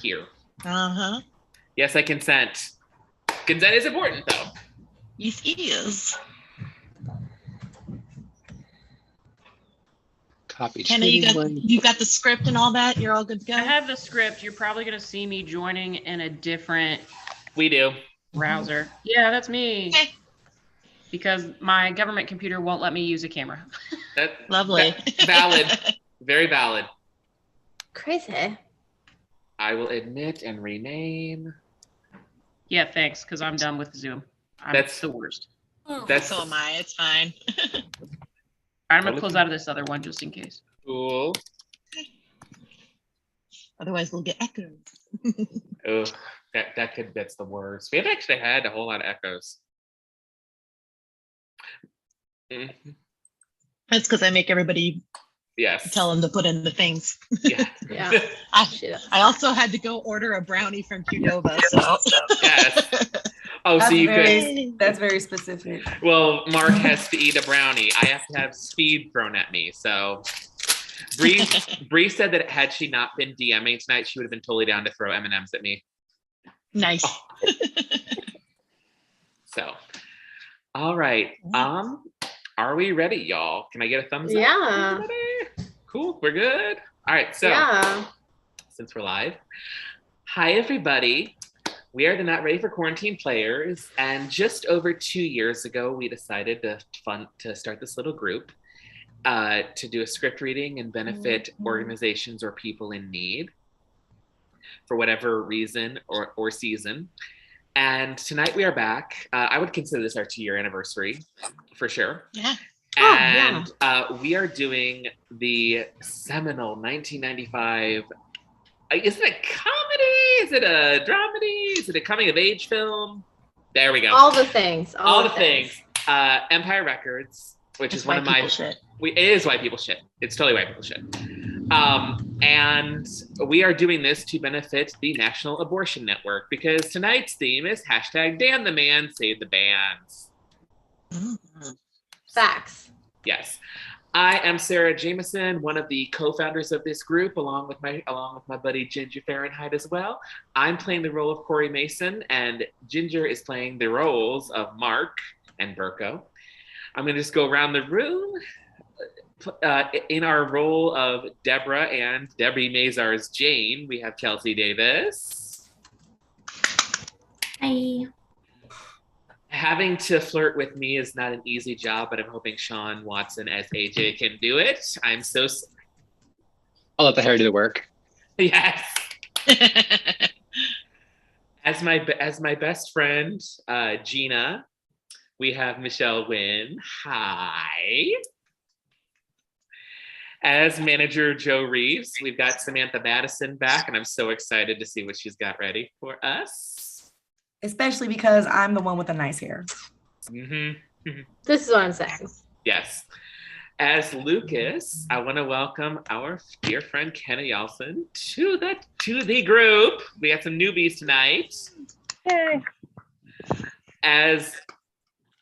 here. Uh-huh. Yes, I consent. Consent is important, though. Yes, it is. Copy. Kenna, you got the script and all that? You're all good to go? I have the script. You're probably going to see me joining in a different We do. browser. Yeah, that's me. Okay. Because my government computer won't let me use a camera. Lovely. Valid. Very valid. Crazy. I will admit and rename. Yeah, thanks, because I'm done with Zoom. That's the worst. So am I. It's fine. I'm going to close out of this other one just in case. Cool. Otherwise, we'll get echoes. Oh, that's the worst. We haven't actually had a whole lot of echoes. Mm-hmm. That's because I make everybody tell them to put in the things. Yeah. Yeah. I also had to go order a brownie from Qdoba. So. Yes. Oh, so you could. That's very specific. Well, Mark has to eat a brownie. I have to have speed thrown at me. So, Bree said that had she not been DMing tonight, she would have been totally down to throw M&Ms at me. Nice. Oh. So, all right. Are we ready, y'all? Can I get a thumbs up? Yeah. Cool. We're good. All right. So, since we're live, hi everybody. We are the Not Ready for Quarantine players, and just over 2 years ago, we decided to start this little group to do a script reading and benefit organizations or people in need for whatever reason or season. And tonight we are back. I would consider this our 2-year anniversary for sure. Yeah. And we are doing the seminal 1995. Is it a comedy? Is it a dramedy? Is it a coming of age film? There we go. All the things. All the things. Empire Records, which is one of my. It is white people shit. It's totally white people shit. And we are doing this to benefit the National Abortion Network because tonight's theme is #Dan the Man Save the Bands. Facts. Yes. I am Sarah Jameson, one of the co-founders of this group, along with my buddy Ginger Fahrenheit as well. I'm playing the role of Corey Mason, and Ginger is playing the roles of Mark and Burko. I'm going to just go around the room. In our role of Deborah and Debbie Mazar's Jane, we have Kelsey Davis. Hi. Having to flirt with me is not an easy job, but I'm hoping Sean Watson as AJ can do it. I'm so. I'll let the hair do the work. Yes. As my best friend, Gina, we have Michelle Wynn. Hi. As manager Joe Reeves, we've got Samantha Madison back, and I'm so excited to see what she's got ready for us. Especially because I'm the one with the nice hair. Mm-hmm. This is what I'm saying. Yes. As Lucas, I want to welcome our dear friend Kenna Yelson to the group. We got some newbies tonight. Hey. As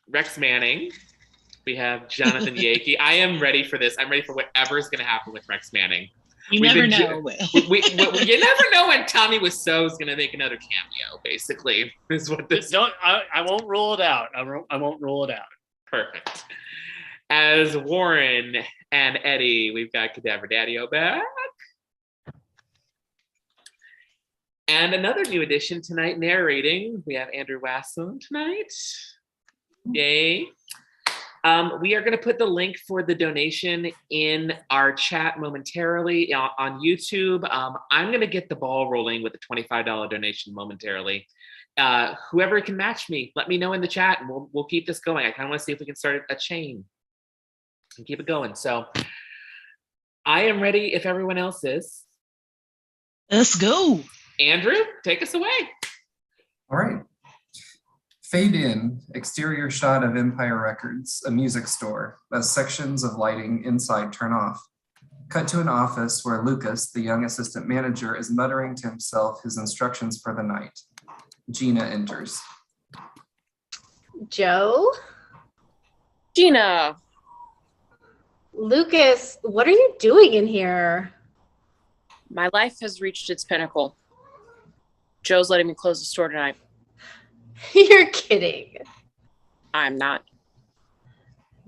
Rex Manning, we have Jonathan Yakey. I am ready for this. I'm ready for whatever's going to happen with Rex Manning. You never know. You never know when Tommy Wiseau is going to make another cameo, basically, is what this... I won't rule it out. I won't rule it out. Perfect. As Warren and Eddie, we've got Cadaver Daddy-O back. And another new addition tonight, narrating. We have Andrew Wasson tonight. Yay. We are going to put the link for the donation in our chat momentarily on YouTube. I'm going to get the ball rolling with the $25 donation momentarily. Whoever can match me, let me know in the chat, and we'll keep this going. I kind of want to see if we can start a chain and keep it going. So I am ready if everyone else is. Let's go. Andrew, take us away. All right. Fade in, exterior shot of Empire Records, a music store, as sections of lighting inside turn off. Cut to an office where Lucas, the young assistant manager, is muttering to himself his instructions for the night. Gina enters. Joe? Gina. Lucas, what are you doing in here? My life has reached its pinnacle. Joe's letting me close the store tonight. You're kidding. I'm not.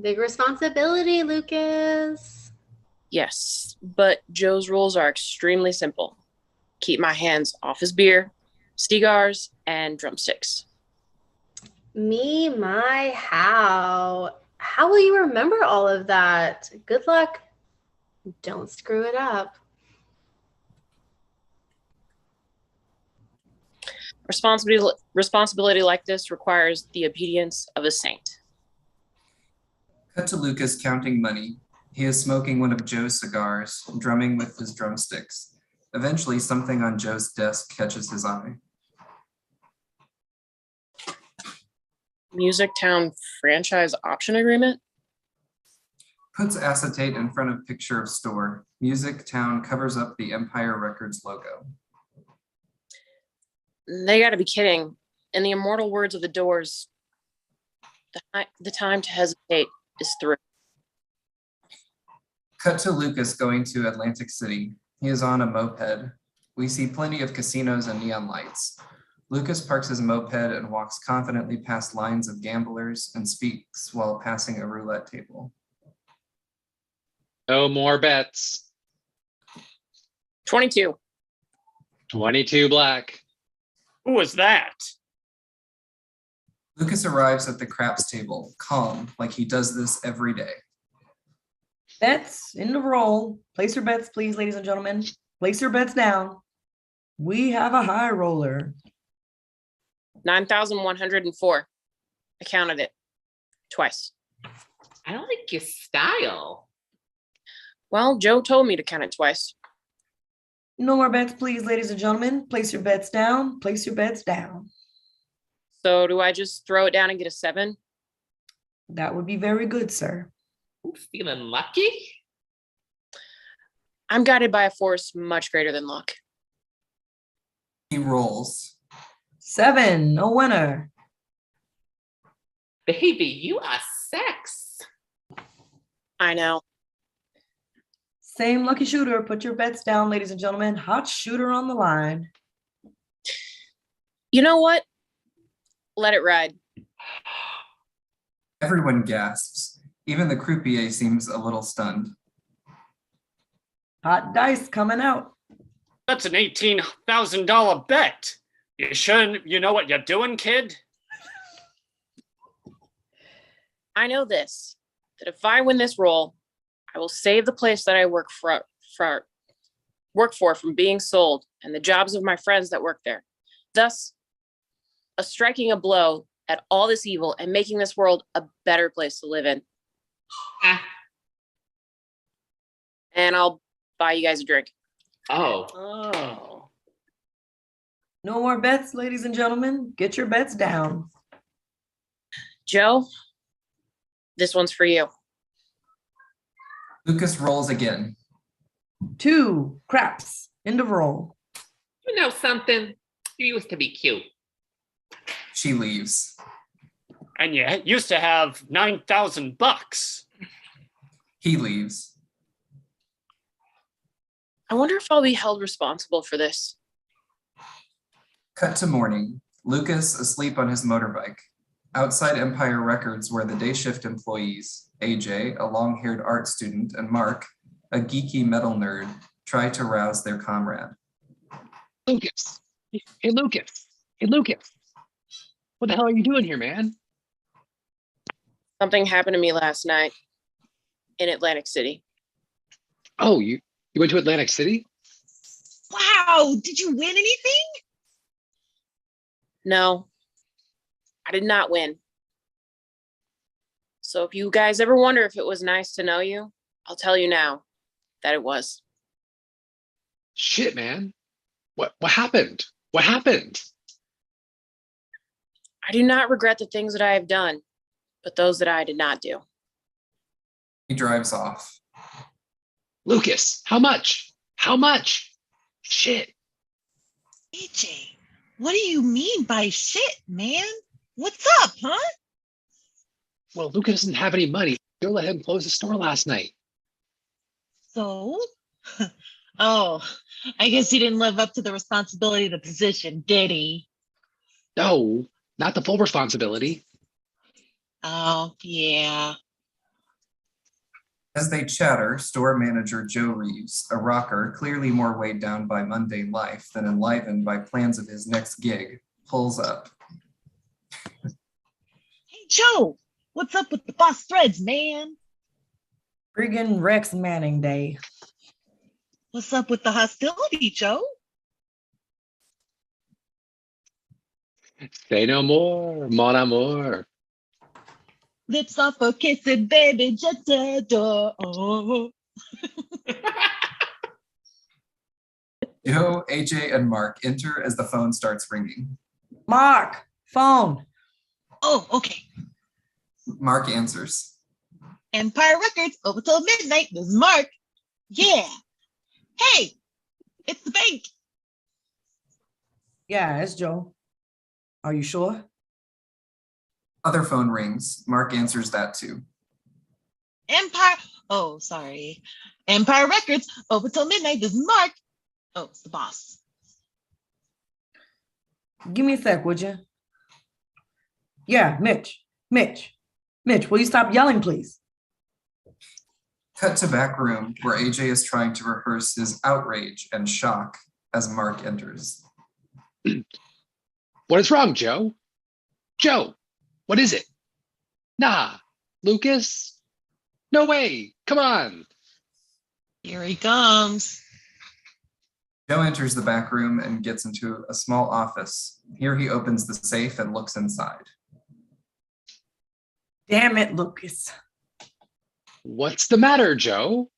Big responsibility, Lucas. Yes, but Joe's rules are extremely simple. Keep my hands off his beer, cigars, and drumsticks. Me, my, how? How will you remember all of that? Good luck. Don't screw it up. Responsibility like this requires the obedience of a saint. Cut to Lucas counting money. He is smoking one of Joe's cigars, drumming with his drumsticks. Eventually, something on Joe's desk catches his eye. Music Town franchise option agreement? Puts acetate in front of picture of store. Music Town covers up the Empire Records logo. They gotta be kidding. In the immortal words of the Doors, the time to hesitate is through. Cut to Lucas going to Atlantic City. He is on a moped. We see plenty of casinos and neon lights. Lucas parks his moped and walks confidently past lines of gamblers and speaks while passing a roulette table. No more bets. 22. 22 black. Who was that? Lucas arrives at the craps table, calm, like he does this every day. Bets in the roll. Place your bets, please, ladies and gentlemen. Place your bets down. We have a high roller. 9,104. I counted it twice. I don't like your style. Well, Joe told me to count it twice. No more bets, please, ladies and gentlemen. Place your bets down. Place your bets down. So do I just throw it down and get a 7? That would be very good, sir. Ooh, feeling lucky? I'm guided by a force much greater than luck. He rolls. 7, a winner. Baby, you are sex. I know. Same lucky shooter. Put your bets down, ladies and gentlemen. Hot shooter on the line. You know what? Let it ride. Everyone gasps. Even the croupier seems a little stunned. Hot dice coming out. That's an $18,000 bet. You sure you know what you're doing, kid? I know this, that if I win this roll, I will save the place that I work for from being sold and the jobs of my friends that work there. Thus, striking a blow at all this evil and making this world a better place to live in. Ah. And I'll buy you guys a drink. Oh, Oh. No more bets, ladies and gentlemen. Get your bets down. Joe, this one's for you. Lucas rolls again. 2, craps. End of roll. you know something? You used to be cute. She leaves. And you used to have $9,000. He leaves. I wonder if I'll be held responsible for this. Cut to morning. Lucas asleep on his motorbike. Outside Empire Records where the day shift employees, AJ, a long-haired art student, and Mark, a geeky metal nerd, try to rouse their comrade. Lucas. Hey, Lucas. Hey, Lucas. What the hell are you doing here, man? Something happened to me last night in Atlantic City. Oh, you went to Atlantic City? Wow, did you win anything? No, I did not win. So if you guys ever wonder if it was nice to know you, I'll tell you now that it was. Shit, man. What happened? What happened? I do not regret the things that I have done, but those that I did not do. He drives off. Lucas, how much? How much? Shit. AJ, what do you mean by shit, man? What's up, huh? Well, Lucas doesn't have any money. Joe let him close the store last night. So, Oh, I guess he didn't live up to the responsibility of the position, did he? No, not the full responsibility. Oh, yeah. As they chatter, store manager Joe Reeves, a rocker clearly more weighed down by mundane life than enlivened by plans of his next gig, pulls up. Hey, Joe, what's up with the boss threads, man? Friggin' Rex Manning Day. What's up with the hostility, Joe? Say no more, mon amour. Lips off for kissing, baby, just adore. Oh. Joe, AJ, and Mark enter as the phone starts ringing. Mark, phone. Oh, okay. Mark answers. Empire Records, over till midnight. This is Mark. Yeah. Hey, it's the bank. Yeah, it's Joe. Are you sure? Other phone rings. Mark answers that too. Empire. Oh, sorry. Empire Records, over till midnight. This is Mark. Oh, it's the boss. Give me a sec, would you? Yeah, Mitch. Mitch, will you stop yelling, please? Cut to back room where AJ is trying to rehearse his outrage and shock as Mark enters. What is wrong, Joe? Joe, what is it? Nah, Lucas? No way, come on. Here he comes. Joe enters the back room and gets into a small office. Here he opens the safe and looks inside. Damn it, Lucas. What's the matter, Joe?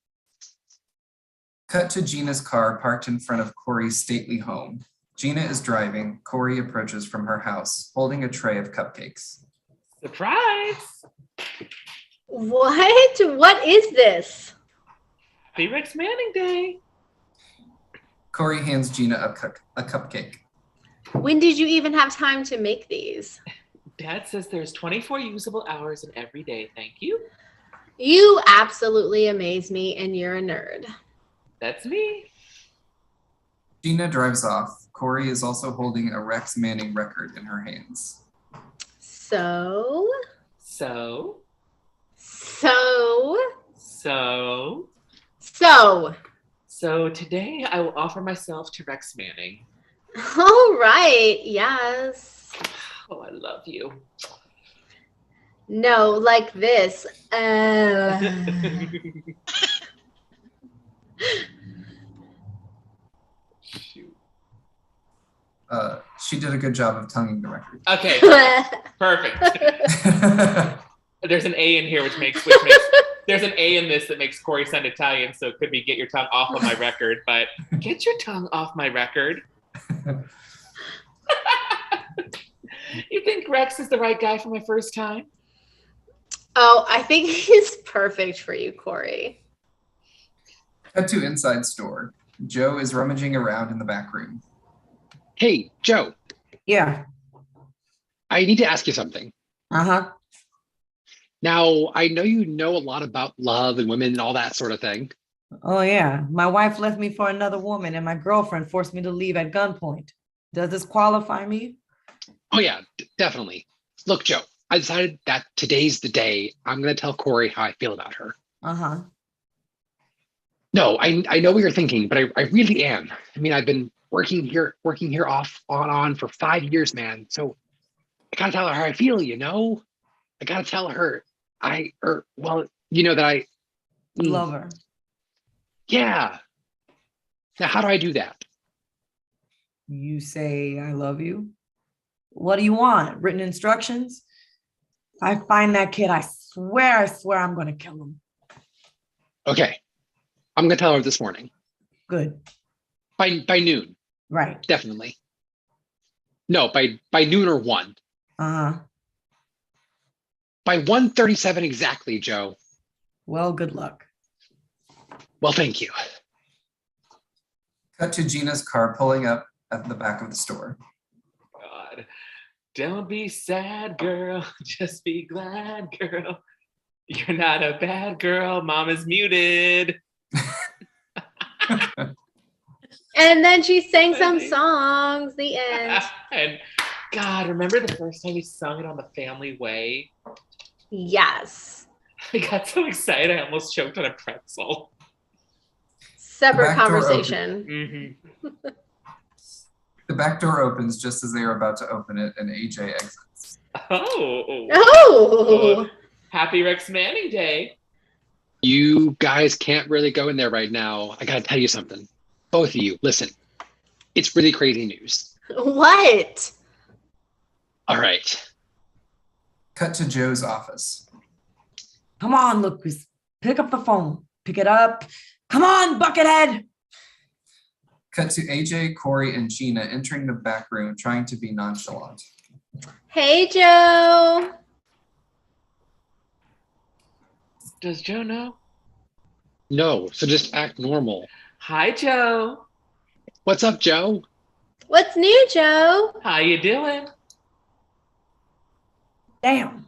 Cut to Gina's car parked in front of Corey's stately home. Gina is driving. Corey approaches from her house, holding a tray of cupcakes. Surprise! What? What is this? Happy Rex Manning Day. Corey hands Gina a cupcake. When did you even have time to make these? Dad says there's 24 usable hours in every day. Thank you. You absolutely amaze me, and you're a nerd. That's me. Gina drives off. Corey is also holding a Rex Manning record in her hands. So So. So today I will offer myself to Rex Manning. All right, yes. Oh, I love you. No, like this. Shoot. She did a good job of tonguing the record. Okay, perfect. There's an A in here, which makes there's an A in this that makes Corey sound Italian, so it could be get your tongue off of my record, but get your tongue off my record. You think Rex is the right guy for my first time? Oh, I think he's perfect for you, Corey. Cut to inside store. Joe is rummaging around in the back room. Hey, Joe, Yeah. I need to ask you something. Uh-huh. Now, I know you know a lot about love and women and all that sort of thing. Oh, yeah. My wife left me for another woman, and my girlfriend forced me to leave at gunpoint. Does this qualify me? Oh, yeah, definitely. Look, Joe, I decided that today's the day I'm going to tell Corey how I feel about her. Uh-huh. No, I know what you're thinking, but I really am. I mean, I've been working here off on for 5 years, man. So I gotta tell her how I feel, you know? I gotta tell her that I Love her. yeah. Now, how do I do that? You say, I love you. What do you want? Written instructions? If I find that kid, I swear I'm going to kill him. Okay. I'm gonna tell her this morning. Good. By noon, Right. definitely. No, by noon or 1. Uh-huh. By 1:37 exactly, Joe. Well, good luck. Well, thank you. Cut to Gina's car pulling up at the back of the store. God. Don't be sad, girl. Just be glad, girl. You're not a bad girl. Mama's muted. And then she sang some Amazing. songs. The end. And God, remember the first time we sung it on the Family Way? Yes. I got so excited I almost choked on a pretzel. Separate back door conversation. Mm-hmm. The back door opens just as they are about to open it, and AJ exits. Oh. Oh. Happy Rex Manning Day. You guys can't really go in there right now. I gotta tell you something. Both of you, listen. It's really crazy news. What? All right. Cut to Joe's office. Come on, Lucas. Pick up the phone. Pick it up. Come on, Buckethead. Cut to AJ, Corey, and Gina entering the back room, trying to be nonchalant. Hey, Joe. Does Joe know? No, so just act normal. Hi, Joe. What's up, Joe? What's new, Joe? How you doing? Damn.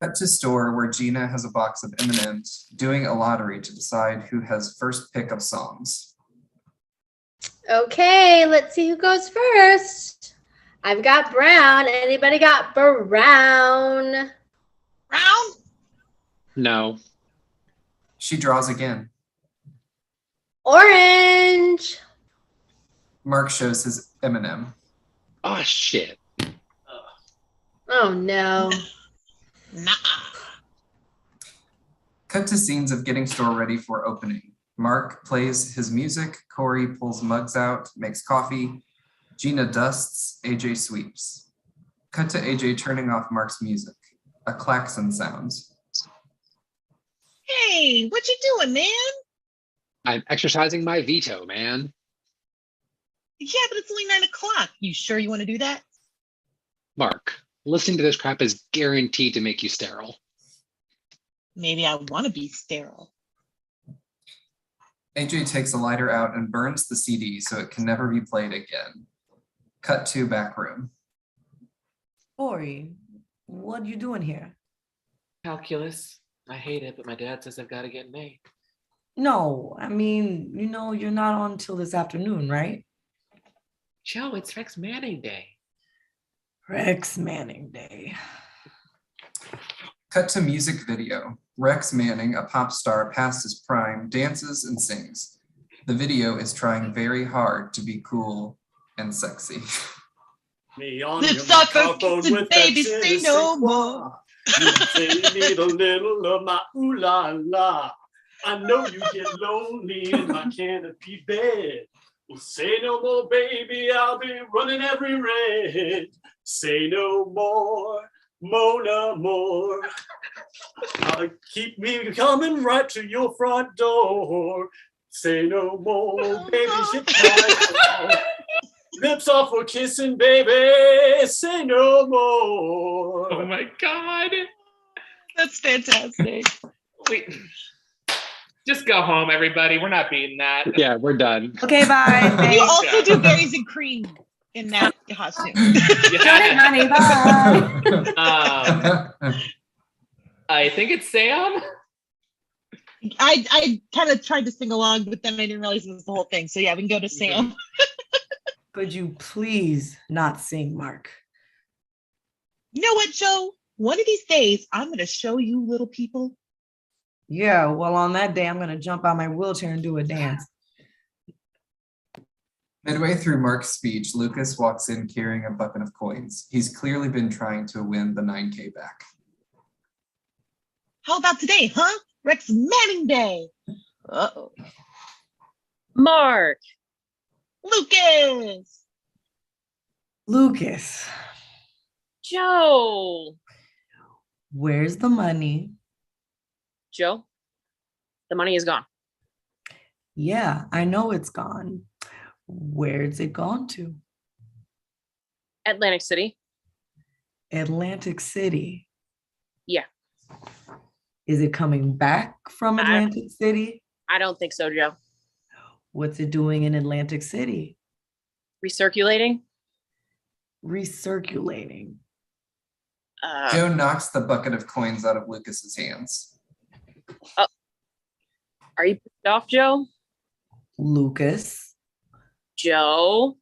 Cut to store where Gina has a box of M&Ms, doing a lottery to decide who has first pick of songs. Okay, let's see who goes first. I've got brown. Anybody got brown? Brown? No. She draws again. Orange. Mark shows his M&M. Oh, shit. Oh, no. Nah. Cut to scenes of getting store ready for opening. Mark plays his music, Corey pulls mugs out, makes coffee, Gina dusts, AJ sweeps. Cut to AJ turning off Mark's music. A klaxon sounds. Hey, what you doing, man? I'm exercising my veto, man. Yeah, but it's only 9 o'clock. You sure you want to do that? Mark, listening to this crap is guaranteed to make you sterile. Maybe I want to be sterile. AJ takes a lighter out and burns the CD so it can never be played again. Cut to back room. Corey, what are you doing here? Calculus. I hate it, but my dad says I've got to get an A. No, I mean, you're not on till this afternoon, right? Joe, it's Rex Manning Day. Rex Manning Day. Cut to music video. Rex Manning, a pop star past his prime, dances and sings. The video is trying very hard to be cool and sexy. Me on Lips your start microphone kissing, with baby, that say no more. You say you need a little of my ooh la la. I know you get lonely in my canopy bed. Well, say no more, baby, I'll be running every red. Say no more, Mona more. Keep me coming right to your front door. Say no more, baby, shit tight. Lips off for kissing, baby. Say no more. Oh my God. That's fantastic. Wait. Just go home, everybody. We're not beating that. Yeah, we're done. Okay, bye. You Thanks. also do berries and cream in that costume. Yeah. Honey, bye. I think it's Sam. I kind of tried to sing along, but then I didn't realize it was the whole thing. So yeah, we can go to Sam. Could you please not sing, Mark? You know what, Joe? One of these days, I'm going to show you little people. Yeah, well, on that day, I'm going to jump out my wheelchair and do a dance. Midway through Mark's speech, Lucas walks in carrying a bucket of coins. He's clearly been trying to win the 9K back. How about today, huh? Rex Manning Day. Uh-oh. Mark. Lucas. Lucas, Joe. where's the money? Joe, the money is gone. Yeah, I know it's gone. Where's it gone to? Atlantic City. Atlantic City. Yeah. Is it coming back from Atlantic City? I don't think so, Joe. What's it doing in Atlantic City? Recirculating. Recirculating. Joe knocks the bucket of coins out of Lucas's hands. Are you pissed off, Joe? Lucas, Joe,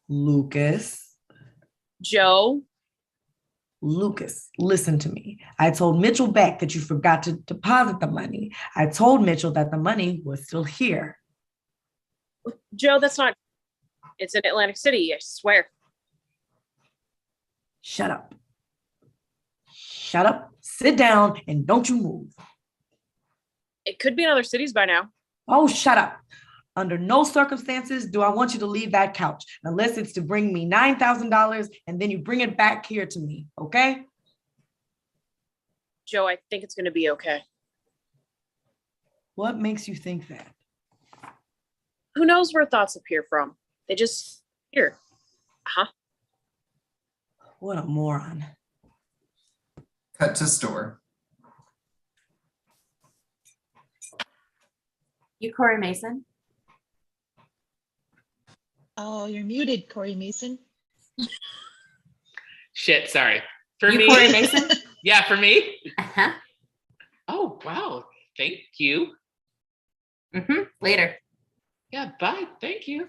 Lucas, Joe, Lucas, listen to me. I told Mitchell Beck that you forgot to deposit the money. I told Mitchell that the money was still here. Joe, that's not, it's in Atlantic City, I swear. Shut up. Shut up, sit down, and don't you move. It could be in other cities by now. Oh, shut up. Under no circumstances do I want you to leave that couch unless it's to bring me $9,000 and then you bring it back here to me, okay? Joe, I think it's going to be okay. What makes you think that? Who knows where thoughts appear from? They just here. What a moron. Cut to store. You Corey Mason? Oh, you're muted, Corey Mason. Shit, sorry. For You me? Corey Mason? Yeah, for me? Uh-huh. Oh, wow. Thank you. Later. Yeah, bye. Thank you.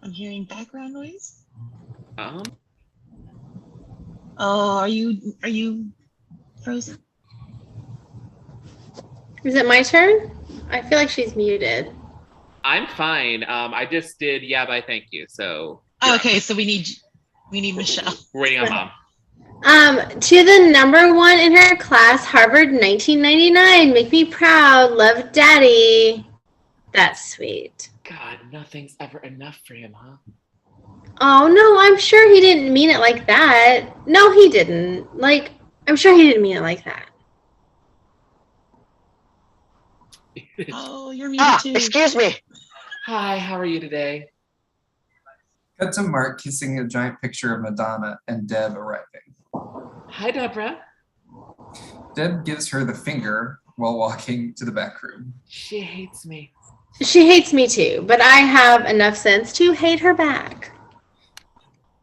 I'm hearing background noise. Um, Oh, are you frozen? Is it my turn? I feel like she's muted. I'm fine. I just did yeah, bye, thank you. So Oh, okay, so we need Michelle. we're waiting on mom. To the number one in her class, Harvard 1999. Make me proud. Love, Daddy. That's sweet. God, nothing's ever enough for him, huh? Oh, no, I'm sure he didn't mean it like that. No, he didn't. Like, I'm sure he didn't mean it like that. Oh, you're muted too. Excuse me. Hi, how are you today? Cut to Mark kissing a giant picture of Madonna and Deb arriving. Hi, Deborah. Deb gives her the finger while walking to the back room. She hates me. She hates me too, but I have enough sense to hate her back.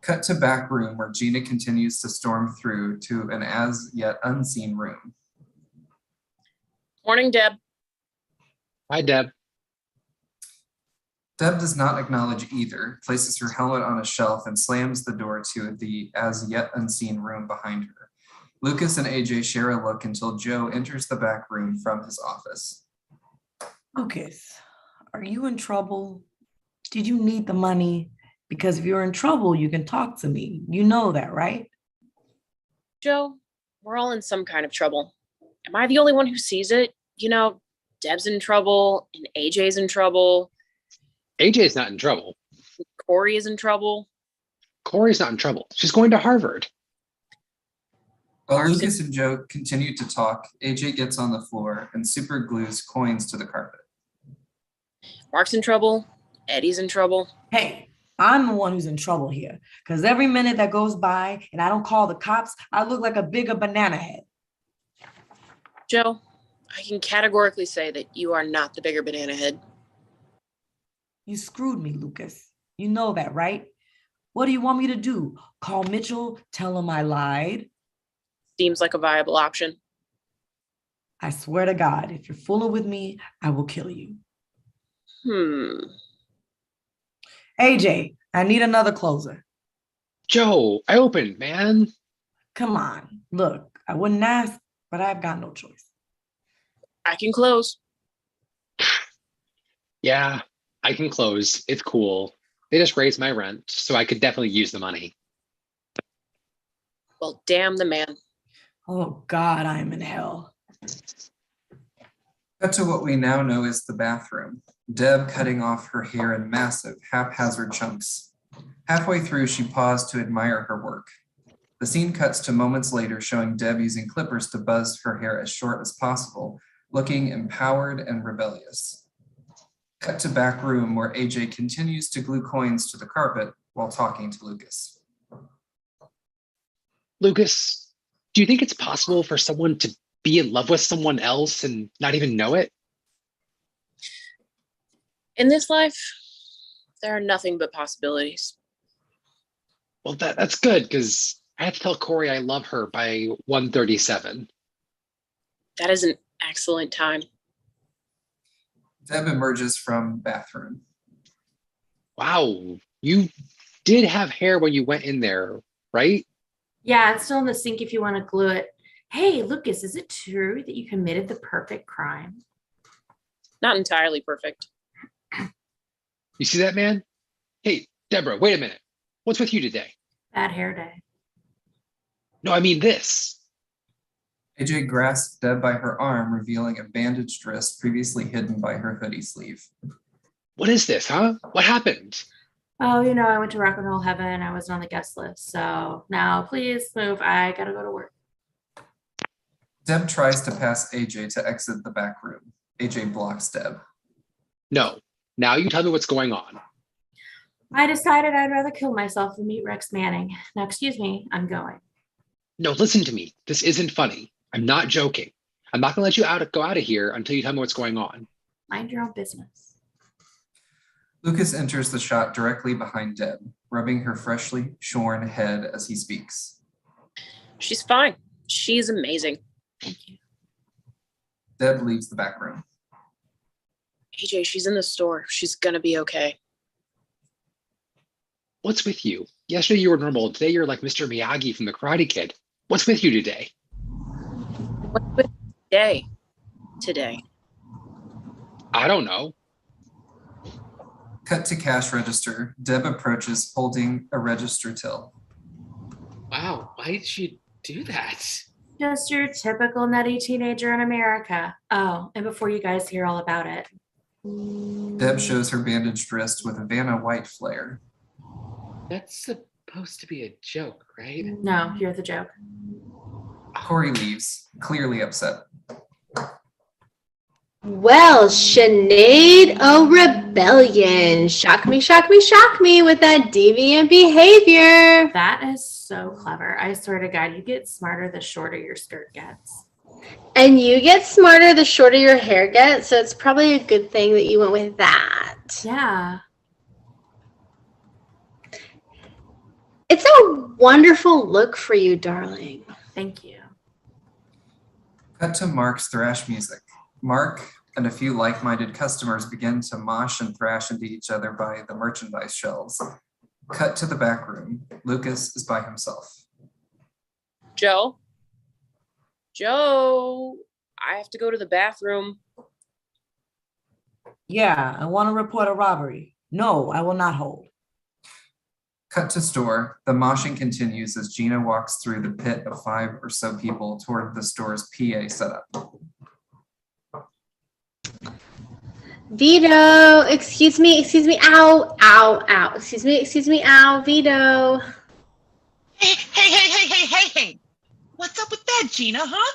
Cut to back room where Gina continues to storm through to an as yet unseen room. Morning, Deb. Hi, Deb. Deb does not acknowledge either, places her helmet on a shelf and slams the door to the as yet unseen room behind her. Lucas and AJ share a look until Joe enters the back room from his office. Lucas, are you in trouble? Did you need the money? Because if you're in trouble, you can talk to me. You know that, right? Joe, we're all in some kind of trouble. Am I the only one who sees it? You know, Deb's in trouble and AJ's in trouble. AJ's not in trouble. Corey is in trouble. Corey's not in trouble. She's going to Harvard. While Lucas and Joe continue to talk, AJ gets on the floor and super glues coins to the carpet. Mark's in trouble. Eddie's in trouble. Hey, I'm the one who's in trouble here. Because every minute that goes by and I don't call the cops, I look like a bigger banana head. Joe, I can categorically say that you are not the bigger banana head. You screwed me, Lucas. You know that, right? What do you want me to do? Call Mitchell, tell him I lied? Seems like a viable option. I swear to God, if you're fooling with me, I will kill you. AJ, I need another closer. Joe, I opened, man. Come on. Look, I wouldn't ask, but I've got no choice. I can close. Yeah, I can close. It's cool. They just raised my rent, so I could definitely use the money. Well, damn the man. Oh God, I'm in hell. Cut to what we now know is the bathroom. Deb cutting off her hair in massive, haphazard chunks. Halfway through, she paused to admire her work. The scene cuts to moments later showing Deb using clippers to buzz her hair as short as possible, looking empowered and rebellious. Cut to back room where AJ continues to glue coins to the carpet while talking to Lucas. Lucas, do you think it's possible for someone to be in love with someone else and not even know it? In this life, there are nothing but possibilities. Well, that's good because I have to tell Corey I love her by 1:37. That is an excellent time. Deb emerges from bathroom. Wow, you did have hair when you went in there, right? Yeah, it's still in the sink if you want to glue it. Hey, Lucas, is it true that you committed the perfect crime? Not entirely perfect. You see that, man? Hey, Deborah, wait a minute. What's with you today? Bad hair day. No, I mean this. AJ grasps Deb by her arm, revealing a bandaged wrist previously hidden by her hoodie sleeve. What is this, huh? What happened? Oh, I went to rock and roll heaven. I wasn't on the guest list. So now please move. I gotta go to work. Deb tries to pass AJ to exit the back room. AJ blocks Deb. No. Now you tell me what's going on. I decided I'd rather kill myself than meet Rex Manning. Now, excuse me, I'm going. No, listen to me. This isn't funny. I'm not joking. I'm not gonna let you go out of here until you tell me what's going on. Mind your own business. Lucas enters the shot directly behind Deb, rubbing her freshly shorn head as he speaks. She's fine. She's amazing. Thank you. Deb leaves the back room. AJ, she's in the store. She's gonna be okay. What's with you? Yesterday you were normal. Today you're like Mr. Miyagi from the Karate Kid. What's with you today? What's with today? Today. I don't know. Cut to cash register. Deb approaches holding a register till. Wow, why did she do that? Just your typical nutty teenager in America. Oh, and before you guys hear all about it. Deb shows her bandaged wrist with a Vanna White flare. That's supposed to be a joke, right? No, you're the joke. Corey leaves, clearly upset. Well, Sinead O'Rebellion. Shock me, shock me, shock me with that deviant behavior. That is so clever. I swear to God, you get smarter the shorter your skirt gets. And you get smarter the shorter your hair gets, so it's probably a good thing that you went with that. Yeah. It's a wonderful look for you, darling. Thank you. Cut to Mark's thrash music. Mark and a few like-minded customers begin to mosh and thrash into each other by the merchandise shelves. Cut to the back room. Lucas is by himself. Joe? Joe, I have to go to the bathroom. Yeah, I want to report a robbery. No, I will not hold. Cut to store. The moshing continues as Gina walks through the pit of 5 or so people toward the store's PA setup. Vito, excuse me, ow, ow, ow. Excuse me, ow, Vito. Hey. What's up with that, Gina, huh?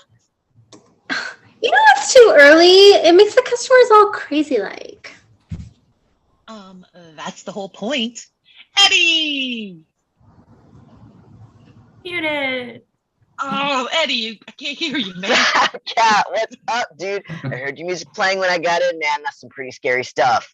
You know it's too early. It makes the customers all crazy like. That's the whole point. Eddie! Muted. Oh, Eddie, I can't hear you, man. Cat, what's up, dude? I heard your music playing when I got in, man. That's some pretty scary stuff.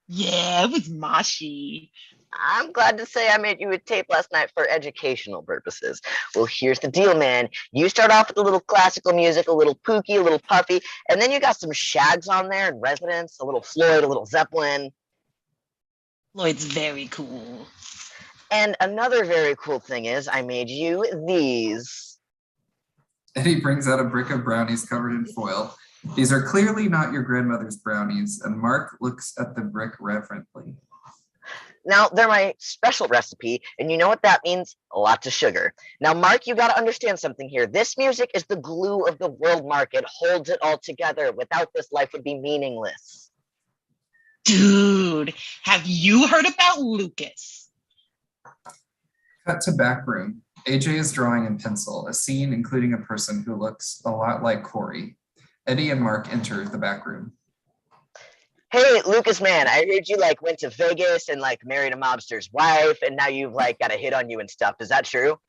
Yeah, it was moshy. I'm glad to say I made you a tape last night for educational purposes. Well, here's the deal, man. You start off with a little classical music, a little Pookie, a little Puffy, and then you got some Shags on there and Residents, a little Floyd, a little Zeppelin. Lloyd's very cool. And another very cool thing is I made you these. Eddie brings out a brick of brownies covered in foil. These are clearly not your grandmother's brownies, and Mark looks at the brick reverently. Now, they're my special recipe, and you know what that means? Lots of sugar. Now, Mark, you got to understand something here. This music is the glue of the world, Mark. It holds it all together. Without this, life would be meaningless. Dude, have you heard about Lucas? Cut to back room. AJ is drawing in pencil, a scene including a person who looks a lot like Corey. Eddie and Mark enter the back room. Hey, Lucas, man, I heard you went to Vegas and married a mobster's wife, and now you've got a hit on you and stuff. Is that true?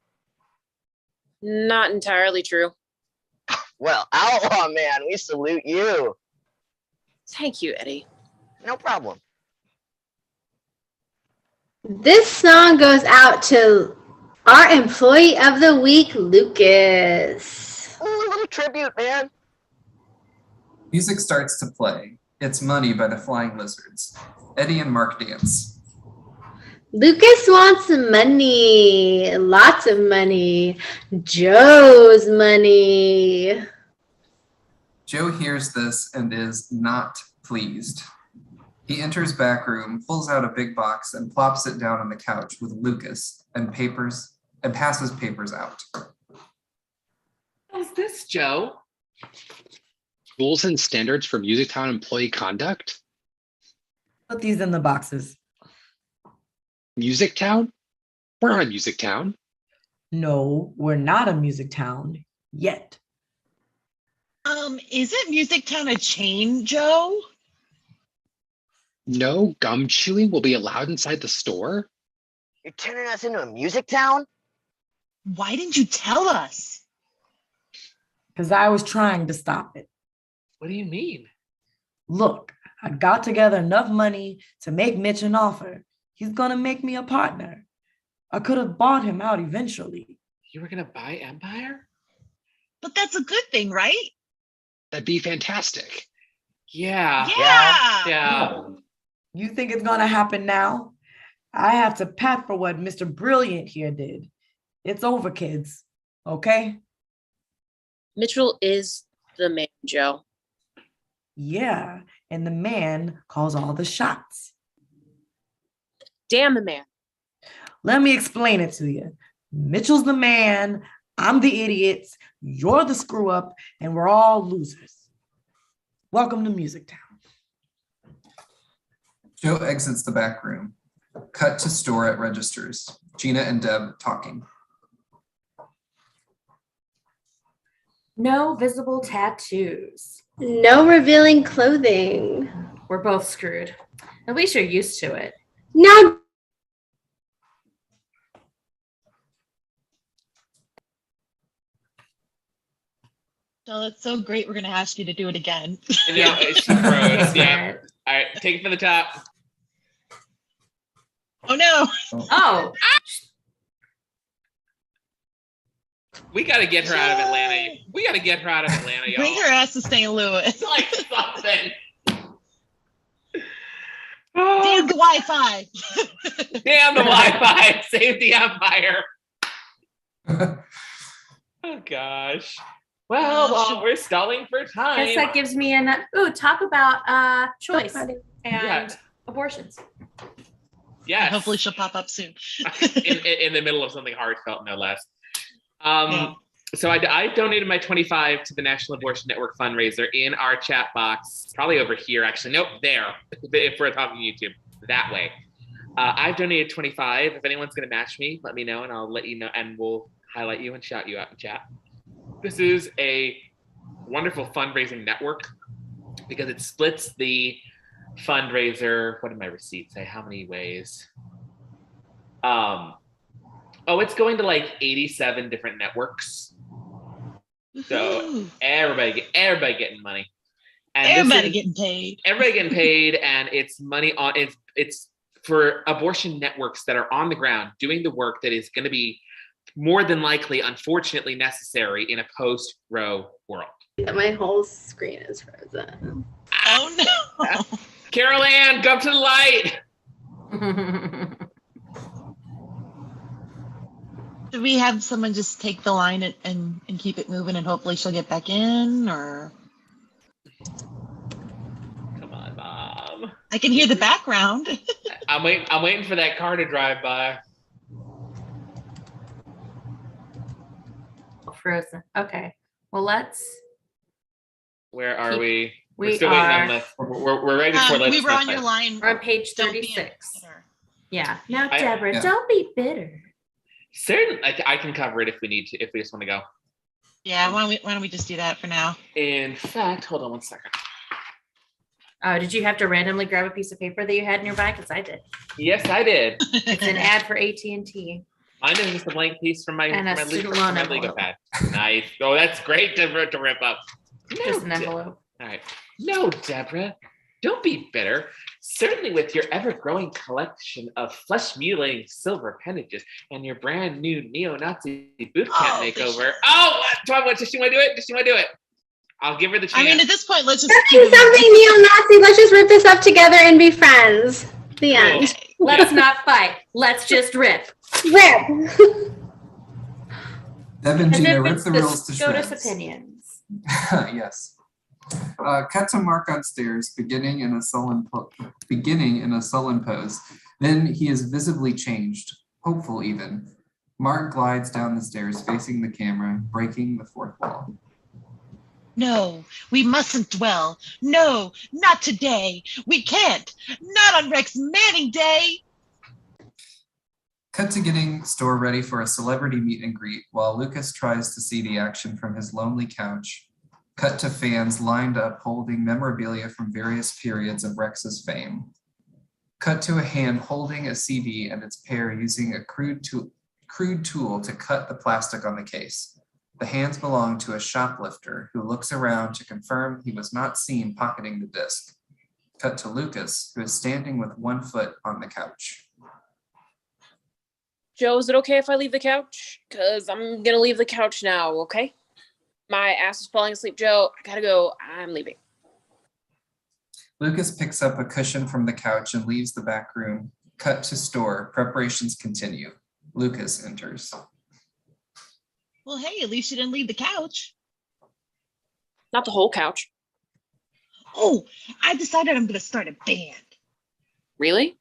Not entirely true. Well, outlaw, man, we salute you. Thank you, Eddie. No problem. This song goes out to our employee of the week, Lucas. Ooh, a little tribute, man. Music starts to play. It's Money by the Flying Lizards. Eddie and Mark dance. Lucas wants money, lots of money. Joe's money. Joe hears this and is not pleased. He enters back room, pulls out a big box and plops it down on the couch with Lucas and papers and passes papers out. How's this, Joe? Rules and standards for Music Town employee conduct? Put these in the boxes. Music Town? We're not Music Town. No, we're not a music town yet. Isn't Music Town a chain, Joe? No gum chewing will be allowed inside the store? You're turning us into a music town? Why didn't you tell us? Because I was trying to stop it. What do you mean? Look, I got together enough money to make Mitch an offer. He's going to make me a partner. I could have bought him out eventually. You were gonna buy Empire? But that's a good thing, right? That'd be fantastic. Yeah. Yeah. You think it's going to happen now? I have to pat for what Mr. Brilliant here did. It's over, kids. Okay? Mitchell is the man, Joe. Yeah, and the man calls all the shots. Damn the man. Let me explain it to you. Mitchell's the man, I'm the idiot, you're the screw up, and we're all losers. Welcome to Music Town. Joe exits the back room. Cut to store at registers. Gina and Deb talking. No visible tattoos. No revealing clothing. We're both screwed. At least you're used to it. Now, So it's so great. We're going to ask you to do it again. Yeah, she froze. Yeah. All right, take it from the top. Oh, no. Oh, We gotta get her out of Atlanta. We gotta get her out of Atlanta, y'all. Bring her ass to St. Louis. Like something. Damn the Wi-Fi. Damn the Wi-Fi. Save the Empire. Oh gosh. Well, while we're stalling for time. guess that gives me an talk about choice and Yeah. abortions. Yes. Hopefully she'll pop up soon. in the middle of something heartfelt, no less. So I donated my 25 to the National Abortion Network fundraiser in our chat box, probably over here, actually. Nope, there, if we're talking YouTube, that way. I've donated 25. If anyone's going to match me, let me know, and I'll let you know, and we'll highlight you and shout you out in chat. This is a wonderful fundraising network because it splits the fundraiser. What did my receipt say? How many ways? Oh, it's going to like 87 different networks. So everybody getting money. And Everybody getting paid. Everybody getting paid, and it's money on it's for abortion networks that are on the ground doing the work that is going to be more than likely, unfortunately, necessary in a post-Roe world. my whole screen is frozen. Oh no. Carol Ann, go up to the light. Do we have someone just take the line and keep it moving and hopefully she'll get back in, or? Come on, Mom. I can hear the background. I'm waiting for that car to drive by. Frozen. Okay. Well, let's. Where are we? We We're still waiting on are. this. We're right before let's we were on Let's your line. We're on page Don't be 36. bitter. Yeah. Now, I- Deborah, Yeah. don't be bitter. Certain, I can cover it if we need to, if we just want to go. Yeah, why don't we just do that for now? In fact, hold on one second. Oh, did you have to randomly grab a piece of paper that you had nearby? Because I did. Yes, I did. It's an ad for AT&T. Mine is just a blank piece from my, And a my student legal, loan my legal envelope. pad. Nice. Oh, that's great to rip up. Just an No, envelope. All right. No, Deborah. Don't be bitter. Certainly with your ever-growing collection of flesh-mewling silver appendages and your brand new neo-Nazi boot camp makeover. Oh, what? Does she want to do it? Does she want to do it? I'll give her the chance. I mean, at this point, let's just Let's do something neo-Nazi. Let's just rip this up together and be friends. The end. Let's not fight. Let's just rip. Rip. Deb and As Gina if rip it's the the rules to SCOTUS shreds. opinions. Yes. Cut to Mark on stairs, beginning in a sullen pose. Then he is visibly changed, hopeful even. Mark glides down the stairs, facing the camera, breaking the fourth wall. No, we mustn't dwell. No, not today. We can't. Not on Rex Manning Day. Cut to getting store ready for a celebrity meet and greet while Lucas tries to see the action from his lonely couch. Cut to fans lined up holding memorabilia from various periods of Rex's fame. Cut to a hand holding a CD and its pair using a crude tool to cut the plastic on the case. The hands belong to a shoplifter who looks around to confirm he was not seen pocketing the disc. Cut to Lucas, who is standing with one foot on the couch. Joe, is it okay if I leave the couch? Because I'm going to leave the couch now, okay? My ass is falling asleep, Joe. I gotta go. I'm leaving. Lucas picks up a cushion from the couch and leaves the back room. Cut to store. Preparations continue. Lucas enters. Well, hey, at least you didn't leave the couch. Not the whole couch. Oh, I decided I'm going to start a band. Really?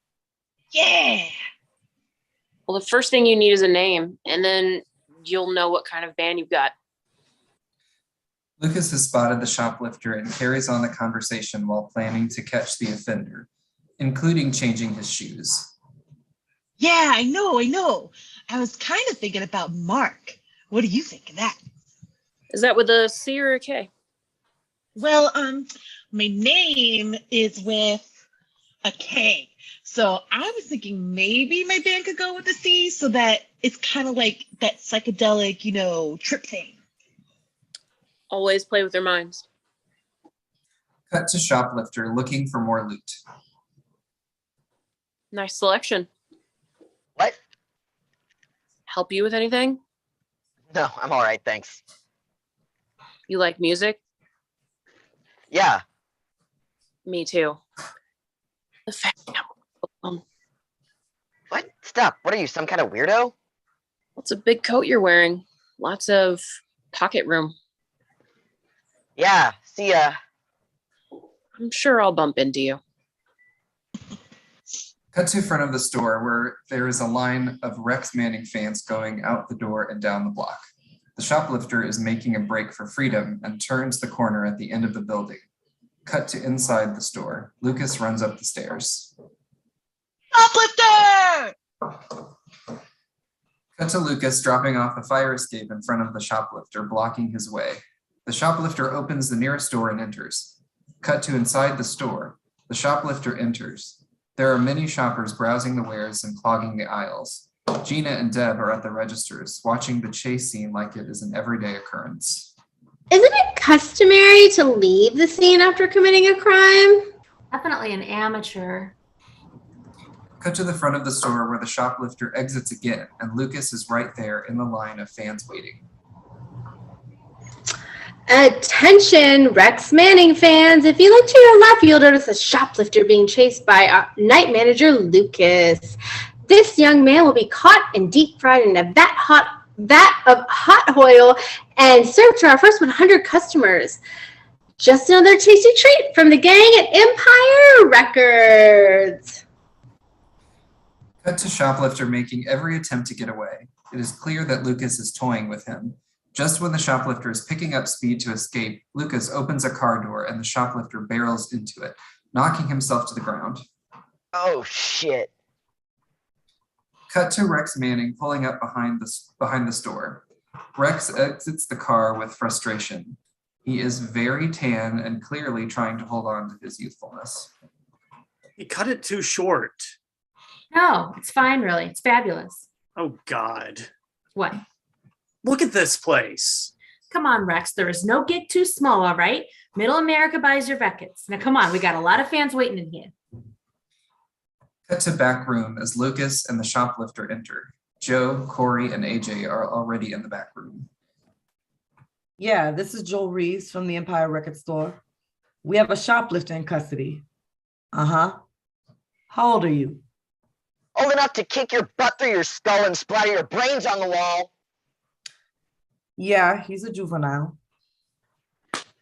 Yeah. Well, the first thing you need is a name, and then you'll know what kind of band you've got. Lucas has spotted the shoplifter and carries on the conversation while planning to catch the offender, including changing his shoes. Yeah, I know. I was kind of thinking about Mark. What do you think of that? Is that with a C or a K? Well, my name is with a K. So I was thinking maybe my band could go with a C so that it's kind of like that psychedelic, trip thing. Always play with their minds. Cut to shoplifter looking for more loot. Nice selection. What? Help you with anything? No, I'm all right, thanks. You like music? Yeah. Me too. The fact What? Stop. What are you, some kind of weirdo? what's a big coat you're wearing? Lots of pocket room. Yeah, see ya. I'm sure I'll bump into you. Cut to front of the store where there is a line of Rex Manning fans going out the door and down the block. The shoplifter is making a break for freedom and turns the corner at the end of the building. Cut to inside the store. Lucas runs up the stairs. Shoplifter! Cut to Lucas dropping off a fire escape in front of the shoplifter, blocking his way. The shoplifter opens the nearest door and enters. Cut to inside the store. The shoplifter enters. There are many shoppers browsing the wares and clogging the aisles. Gina and Deb are at the registers, watching the chase scene like it is an everyday occurrence. Isn't it customary to leave the scene after committing a crime? Definitely an amateur. Cut to the front of the store where the shoplifter exits again, and Lucas is right there in the line of fans waiting. Attention, Rex Manning fans. If you look to your left, you'll notice a shoplifter being chased by night manager Lucas. This young man will be caught and deep fried in a vat of hot oil and served to our first 100 customers. Just another tasty treat from the gang at Empire Records. Cut to shoplifter making every attempt to get away. It is clear that Lucas is toying with him. Just when the shoplifter is picking up speed to escape, Lucas opens a car door and the shoplifter barrels into it, knocking himself to the ground. Oh, shit. Cut to Rex Manning pulling up behind the store. Rex exits the car with frustration. He is very tan and clearly trying to hold on to his youthfulness. You cut it too short. No, it's fine, really. It's fabulous. Oh, God. What? Look at this place. Come on, Rex. There is no gig too small, all right? Middle America buys your records. Now, come on. We got a lot of fans waiting in here. Cut to back room as Lucas and the shoplifter enter. Joe, Corey, and AJ are already in the back room. Yeah, this is Joel Reeves from the Empire Record Store. We have a shoplifter in custody. Uh-huh. How old are you? Old enough to kick your butt through your skull and splatter your brains on the wall. Yeah, he's a juvenile.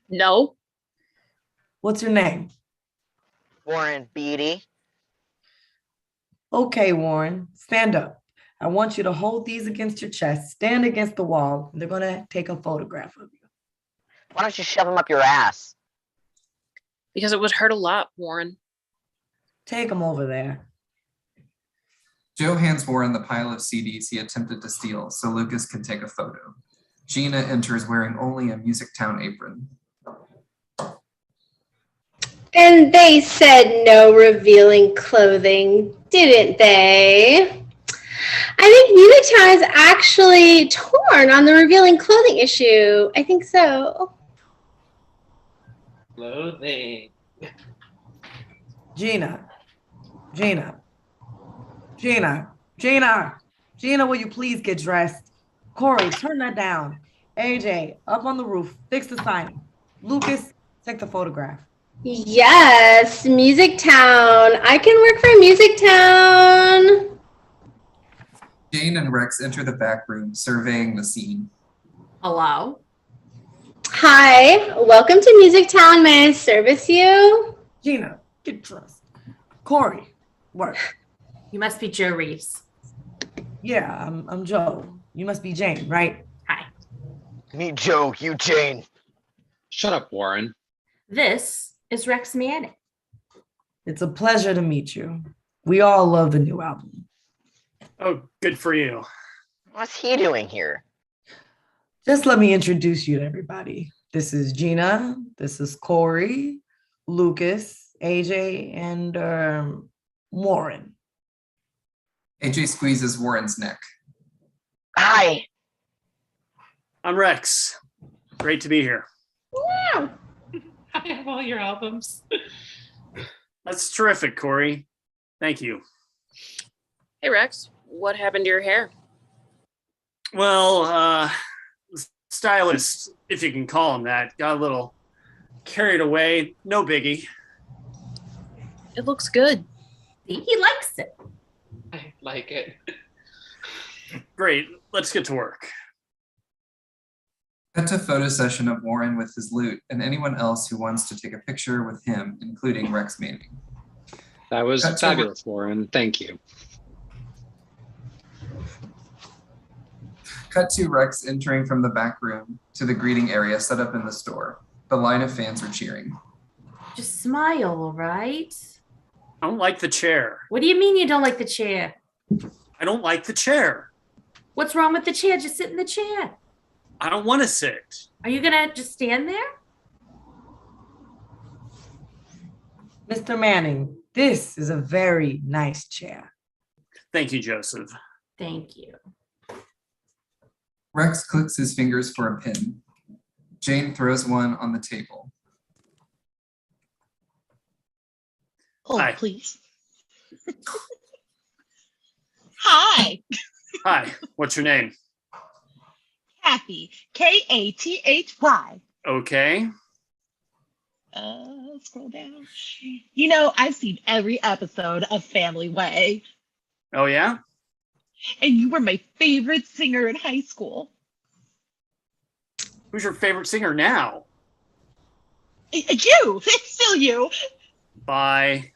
No. What's your name? Warren Beatty. Okay, Warren, stand up. I want you to hold these against your chest, stand against the wall, and they're gonna take a photograph of you. Why don't you shove them up your ass? Because it would hurt a lot, Warren. Take them over there. Joe hands Warren the pile of CDs he attempted to steal so Lucas can take a photo. Gina enters wearing only a Music Town apron. And they said no revealing clothing, didn't they? I think Music Town is actually torn on the revealing clothing issue. I think so. Clothing. Gina, will you please get dressed? Corey, turn that down. AJ, up on the roof, fix the sign. Lucas, take the photograph. Yes, Music Town. I can work for Music Town. Jane and Rex enter the back room, surveying the scene. Hello? Hi, welcome to Music Town. May I service you? Gina, get dressed. Corey, work. You must be Joe Reeves. Yeah, I'm Joe. You must be Jane, right? Hi. Me, Joe, you, Jane. Shut up, Warren. This is Rex Manning. It's a pleasure to meet you. We all love the new album. Oh, good for you. What's he doing here? Just let me introduce you to everybody. This is Gina. This is Corey, Lucas, AJ, and Warren. AJ squeezes Warren's neck. Hi. I'm Rex. Great to be here. Wow. I have all your albums. That's terrific, Corey. Thank you. Hey, Rex. What happened to your hair? Well, stylist, if you can call him that, got a little carried away. No biggie. It looks good. See, he likes it. I like it. Great. Let's get to work. Cut to photo session of Warren with his lute and anyone else who wants to take a picture with him, including Rex Manning. That was Cut to fabulous, Warren. Thank you. Cut to Rex entering from the back room to the greeting area set up in the store. The line of fans are cheering. Just smile, all right? I don't like the chair. What do you mean you don't like the chair? I don't like the chair. What's wrong with the chair? Just sit in the chair. I don't want to sit. Are you gonna just stand there? Mr. Manning, this is a very nice chair. Thank you, Joseph. Thank you. Rex clicks his fingers for a pin. Jane throws one on the table. Oh, Hi. please. Hi, Hi, what's your name? Kathy. Kathy. Okay. Scroll down. You know, I've seen every episode of Family Way, Oh, yeah? and you were my favorite singer in high school. Who's your favorite singer now? You, it's still you. Bye.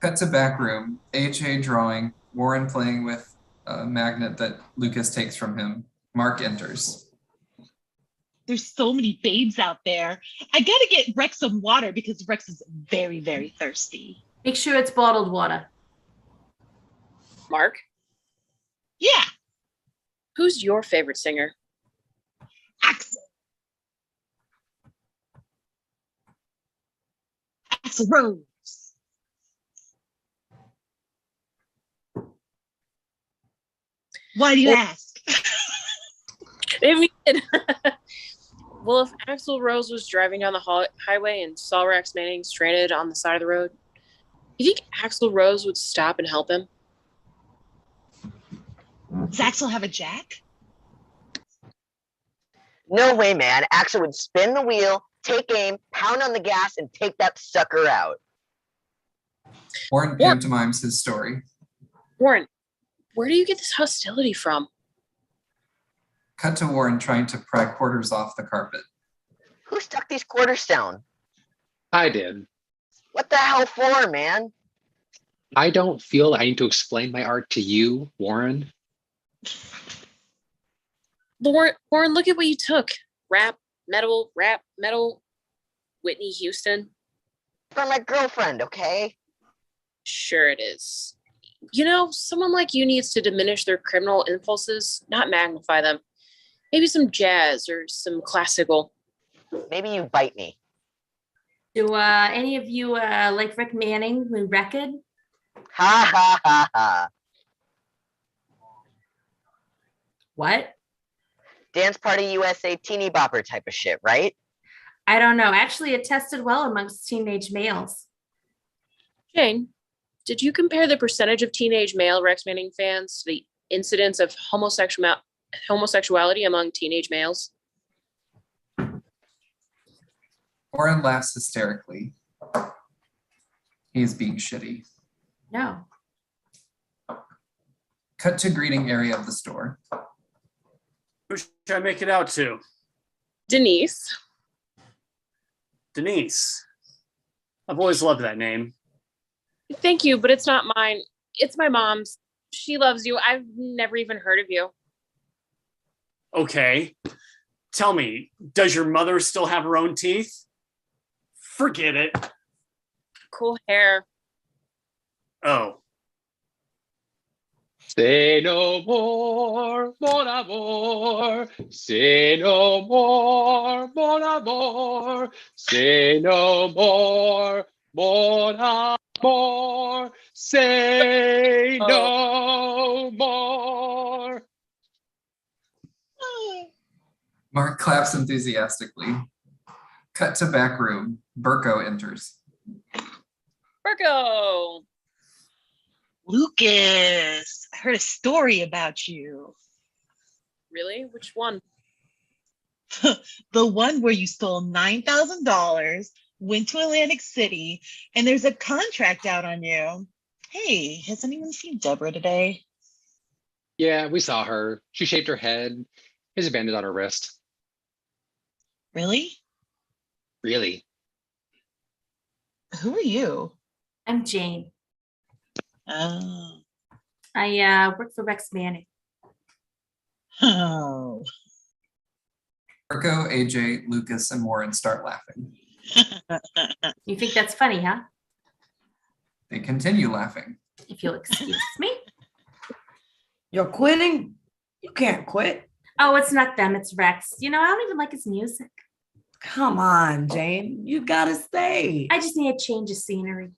Cut to back room. AJ drawing. Warren playing with a magnet that Lucas takes from him. Mark enters. There's so many babes out there. I gotta get Rex some water because Rex is very, very thirsty. Make sure it's bottled water. Mark, Yeah, who's your favorite singer? Axel. Axel Rose. Why do you ask? Maybe we did. Well, if Axl Rose was driving down the highway and saw Rex Manning stranded on the side of the road, you think Axl Rose would stop and help him? Does Axel have a jack? No way, man. Axel would spin the wheel, take aim, pound on the gas, and take that sucker out. Warren pantomimes his story. Warren, where do you get this hostility from? Cut to Warren trying to pry quarters off the carpet. Who stuck these quarters down? I did. What the hell for, man? I don't feel I need to explain my art to you, Warren. Warren, look at what you took. Rap, metal, Whitney Houston. For my girlfriend, okay? Sure it is. You know, someone like you needs to diminish their criminal impulses, not magnify them. Maybe some jazz or some classical. Maybe you bite me. Do any of you like Rick Manning with Record? Ha ha ha ha. What? Dance Party USA teeny bopper type of shit, right? I don't know. Actually, it tested well amongst teenage males. Jane, did you compare the percentage of teenage male Rex Manning fans to the incidence of homosexuality among teenage males? Warren laughs hysterically. He's being shitty. No. Cut to greeting area of the store. Who should I make it out to? Denise. Denise. I've always loved that name. Thank you, but it's not mine. It's my mom's. She loves you. I've never even heard of you. Okay. Tell me, does your mother still have her own teeth? Forget it. Cool hair. Oh. Say no more, mon amour. Say no more, mon amour. Say no more, mon amour. Say no more. Mark claps enthusiastically. Cut to back room. Burko enters. Burko. Lucas, I heard a story about you. Really? Which one? The one where you stole $9,000, went to Atlantic City, and there's a contract out on you. Hey, has anyone seen Deborah today? Yeah, we saw her. She shaved her head. There's a bandage on her wrist. Really? Really? Who are you? I'm Jane. Oh. I work for Rex Manning. Oh. Burko, AJ, Lucas, and Warren start laughing. You think that's funny, huh? They continue laughing. If you'll excuse me. You're quitting? You can't quit. Oh, it's not them, it's Rex. You know, I don't even like his music. Come on, Jane. You gotta stay. I just need a change of scenery.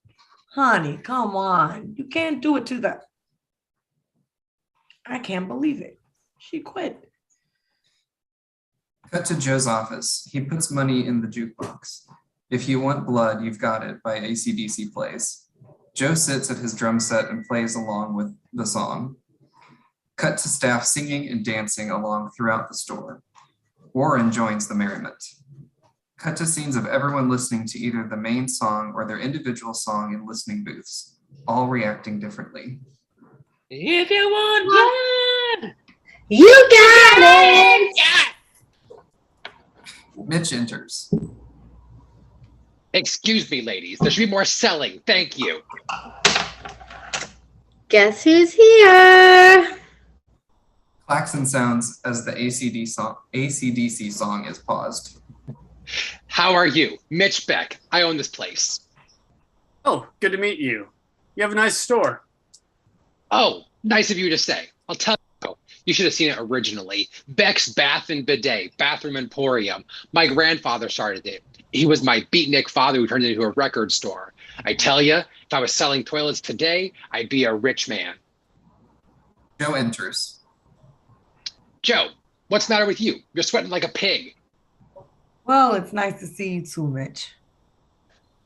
Honey, come on. You can't do it to that. I can't believe it. She quit. Cut to Joe's office. He puts money in the jukebox. If You Want Blood, You've Got It by AC/DC plays. Joe sits at his drum set and plays along with the song. Cut to staff singing and dancing along throughout the store. Warren joins the merriment. Cut to scenes of everyone listening to either the main song or their individual song in listening booths, all reacting differently. If you want blood, You got it! Mitch enters. Excuse me, ladies. There should be more selling. Thank you. Guess who's here? Klaxon sounds as the AC/DC song is paused. How are you? Mitch Beck. I own this place. Oh, good to meet you. You have a nice store. Oh, nice of you to say. I'll tell you. You should have seen it originally. Beck's Bath and Bidet, Bathroom Emporium. My grandfather started it. He was my beatnik father who turned it into a record store. I tell you, if I was selling toilets today, I'd be a rich man. Joe enters. Joe, What's the matter with you? You're sweating like a pig. Well, it's nice to see you too, Mitch.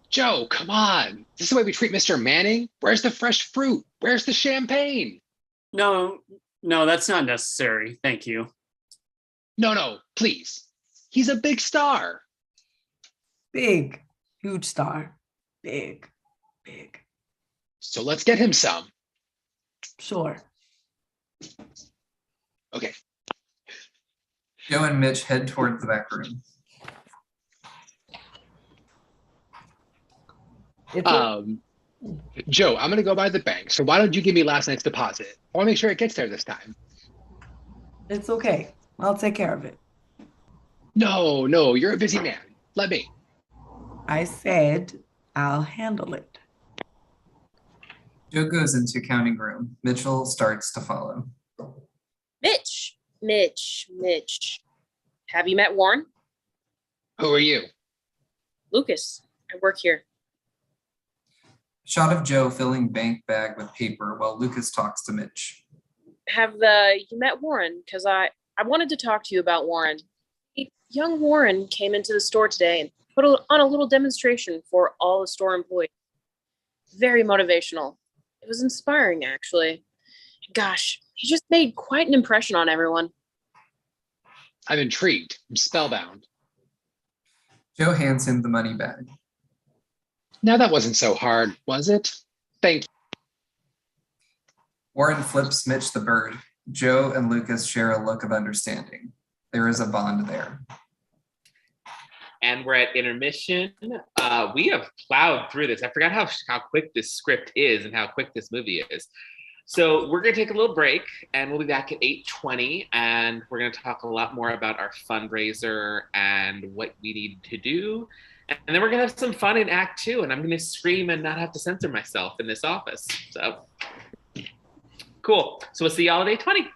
Joe, come on. This is the way we treat Mr. Manning? Where's the fresh fruit? Where's the champagne? No, no, that's not necessary. Thank you. No, please. He's a big star. Big, huge star. Big, big. So let's get him some. Sure. Okay. Joe and Mitch head toward the back room. Joe, I'm gonna go by the bank. So why don't you give me last night's deposit? I want to make sure it gets there this time. It's okay. I'll take care of it. No, you're a busy man. Let me. I said I'll handle it. Joe goes into counting room. Mitchell starts to follow. Mitch. Have you met Warren? Who are you? Lucas. I work here. Shot of Joe filling bank bag with paper while Lucas talks to Mitch. Have you met Warren? Because I wanted to talk to you about Warren. Young Warren came into the store today and put on a little demonstration for all the store employees. Very motivational. It was inspiring, actually. Gosh, he just made quite an impression on everyone. I'm intrigued. I'm spellbound. Joe hands him the money bag. Now that wasn't so hard, was it? Thank you. Warren flips Mitch the bird. Joe and Lucas share a look of understanding. There is a bond there. And we're at intermission. We have plowed through this. I forgot how quick this script is and how quick this movie is. So we're going to take a little break and we'll be back at 8:20 and we're going to talk a lot more about our fundraiser and what we need to do. And then we're going to have some fun in Act 2 and I'm going to scream and not have to censor myself in this office. So cool. So we'll see y'all at 8:20.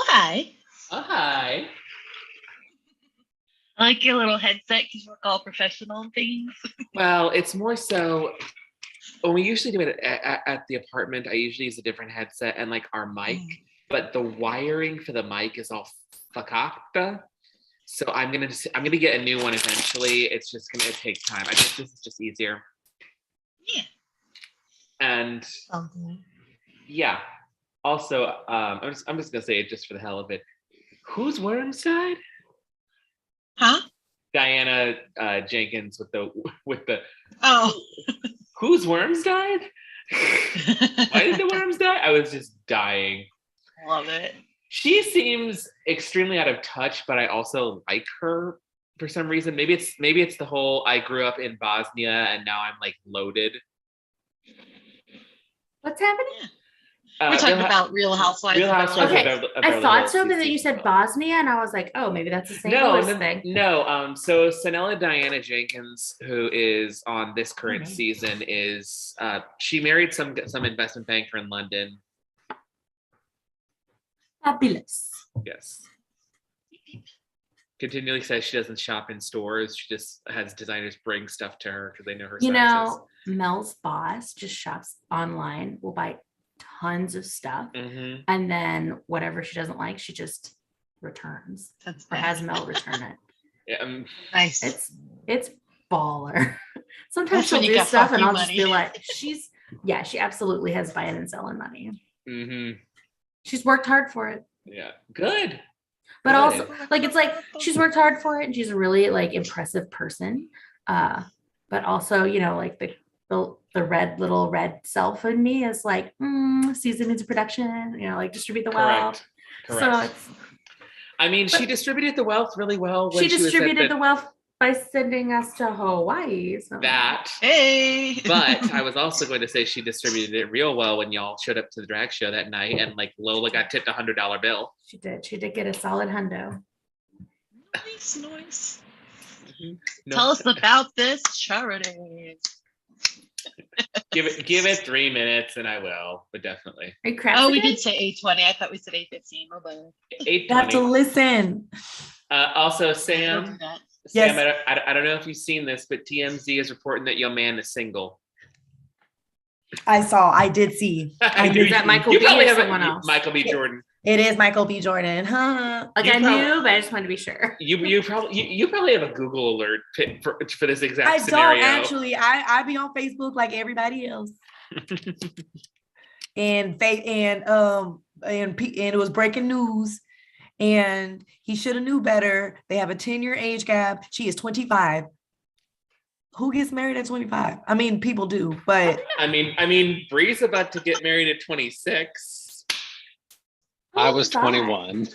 Oh, hi. Oh, hi. I like your little headset because you look all professional and things. Well, it's more so when we usually do it at the apartment, I usually use a different headset and like our mic, but the wiring for the mic is all fakakta. So I'm gonna get a new one eventually. It's just gonna take time. This is just easier. Yeah. And yeah. Also, I'm just gonna say it just for the hell of it. Whose worms died? Huh? Diana Jenkins with the Oh. Whose worms died? Why did the worms die? I was just dying. Love it. She seems extremely out of touch, but I also like her for some reason. Maybe it's the whole I grew up in Bosnia and now I'm like loaded. What's happening? We're talking about Real Housewives. Real Housewives. Okay, of I Beverly thought Hills so, but then season you said 12. Bosnia, and I was like, oh, maybe that's the St. Louis thing. No. So Sanella Diana Jenkins, who is on this current season, is she married some investment banker in London. Fabulous. Yes. Continually says she doesn't shop in stores. She just has designers bring stuff to her because they know her sizes. You know, Mel's boss just shops online, will buy tons of stuff, and then whatever she doesn't like, she just returns or has Mel return it. Yeah, nice. It's baller. Sometimes That's she'll when you do got stuff and fuck you I'll just money. be like, she absolutely has buying and selling money. She's worked hard for it. Yeah, good. But also, like, it's like she's worked hard for it and she's a really like impressive person. But also, you know, like the little red self in me is like, season into production, you know, like distribute the wealth. Correct. So I mean, she distributed the wealth really well. When she distributed the the wealth by sending us to Hawaii. So. that. Hey. But I was also going to say she distributed it real well when y'all showed up to the drag show that night, and like Lola got tipped $100 bill. She did. She did get a solid hundo. Nice. No, Tell us about this charity. give it 3 minutes, and I will. But definitely. Are you crabs Oh, we again? did say 8:20. I thought we said 8:15. Oh, but 8:20. You have to listen. Also, Sam. Yes. Sam, I don't know if you've seen this, but TMZ is reporting that your man is single. I did see. I Is that Michael B or someone else? Michael B. Jordan. It is Michael B. Jordan. Huh? Like I knew, but I just wanted to be sure. You probably have a Google alert for this exact I scenario. don't actually. I be on Facebook like everybody else. and it was breaking news, and he should have knew better. They have a 10-year age gap. She is 25. Who gets married at 25? I mean, people do, but I mean, Bree's about to get married at 26. I was 21. good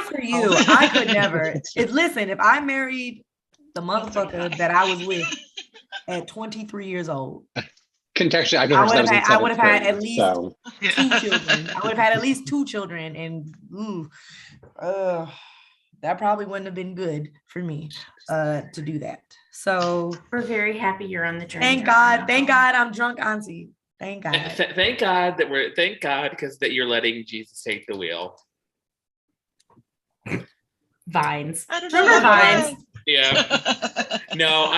for you. I could never. Listen, if I married the motherfucker that I was with at 23 years old, Contextually, I've known her since I would have had at seventh least grade, so. 2 children. I would have had at least 2 children, and that probably wouldn't have been good for me to do that. So We're very happy you're on the journey. thank God I'm drunk, Auntie. Thank God. Thank God because that you're letting Jesus take the wheel. Vines. I don't know. Remember Vines? Yeah. No,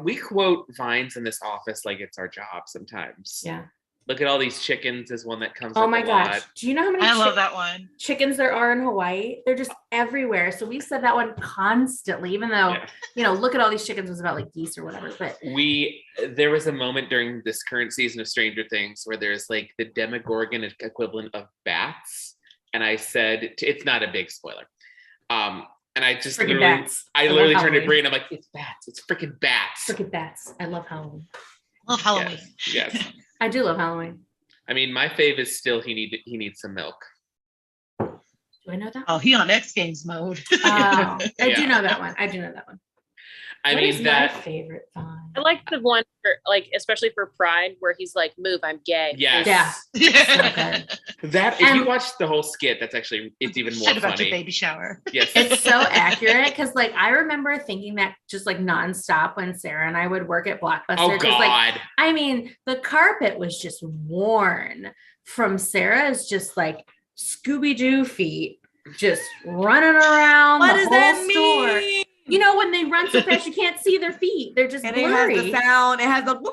we quote Vines in this office like it's our job sometimes. Yeah. Look at all these chickens is one that comes Oh up my a gosh. lot. Do you know how many I love that one. chickens there are in Hawaii? They're just everywhere. So we said that one constantly, even though, look at all these chickens was about like geese or whatever. But there was a moment during this current season of Stranger Things where there's like the Demogorgon equivalent of bats. And I said, it's not a big spoiler. And I just freaking literally, bats. I literally turned to Halloween. Brie and I'm like, it's bats. It's freaking bats. Freaking bats. I love Halloween. Love Halloween. Yes. I do love Halloween. I mean, my fave is still he needs some milk. Do I know that? Oh, he on X Games mode. I do Yeah. know that one. I do know that one. I What mean is that. my favorite Vine? I like the one, like especially for Pride, where he's like, "Move, I'm gay." Yes. Yeah. That if you watch the whole skit, it's even more Shit about your funny. baby shower. Yes. It's so accurate because like I remember thinking that just like nonstop when Sarah and I would work at Blockbuster. Oh 'cause, God. like, I mean, the carpet was just worn from Sarah's just like Scooby-Doo feet just running around What the does whole that store. mean? You know, when they run so fast, you can't see their feet. They're just And blurry. it has the sound. It has the.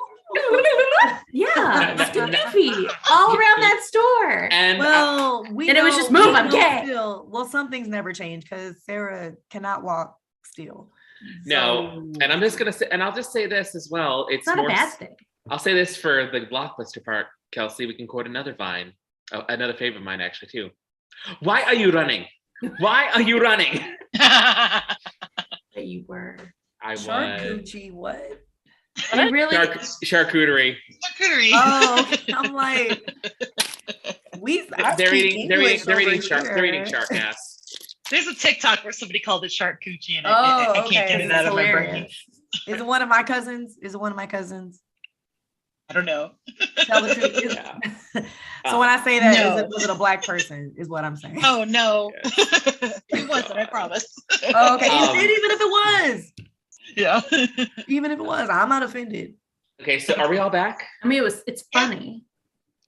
Yeah, Scooby-Doo feet all around that store. And Well, we And it was know- just move, we I'm know gay. Still, well, some things never change because Sarah cannot walk still. no, So- and I'm just gonna say, and I'll just say this as well. It's not a bad thing. I'll say this for the blockbuster part, Kelsey. We can quote another Vine, another favorite of mine actually too. Why are you running? Why are you running? That you were. I was Charcuterie, what? They really. charcuterie. Charcuterie. Oh, okay. I'm like, I They're speak eating. They're English eating. They're eating over shark. They're eating here. shark ass. There's a TikTok where somebody called it charcuterie, and Oh, I can't okay. get it It's out of my brain. hilarious. Is it one of my cousins? Is it one of my cousins? I don't know. Tell the truth. Yeah. So when I say that, No. was it a black person? Is what I'm saying. Oh no, it wasn't. I promise. Oh, okay. Um, Even if it was, Yeah. even if it was, I'm not offended. Okay, so are we all back? I mean, it's funny.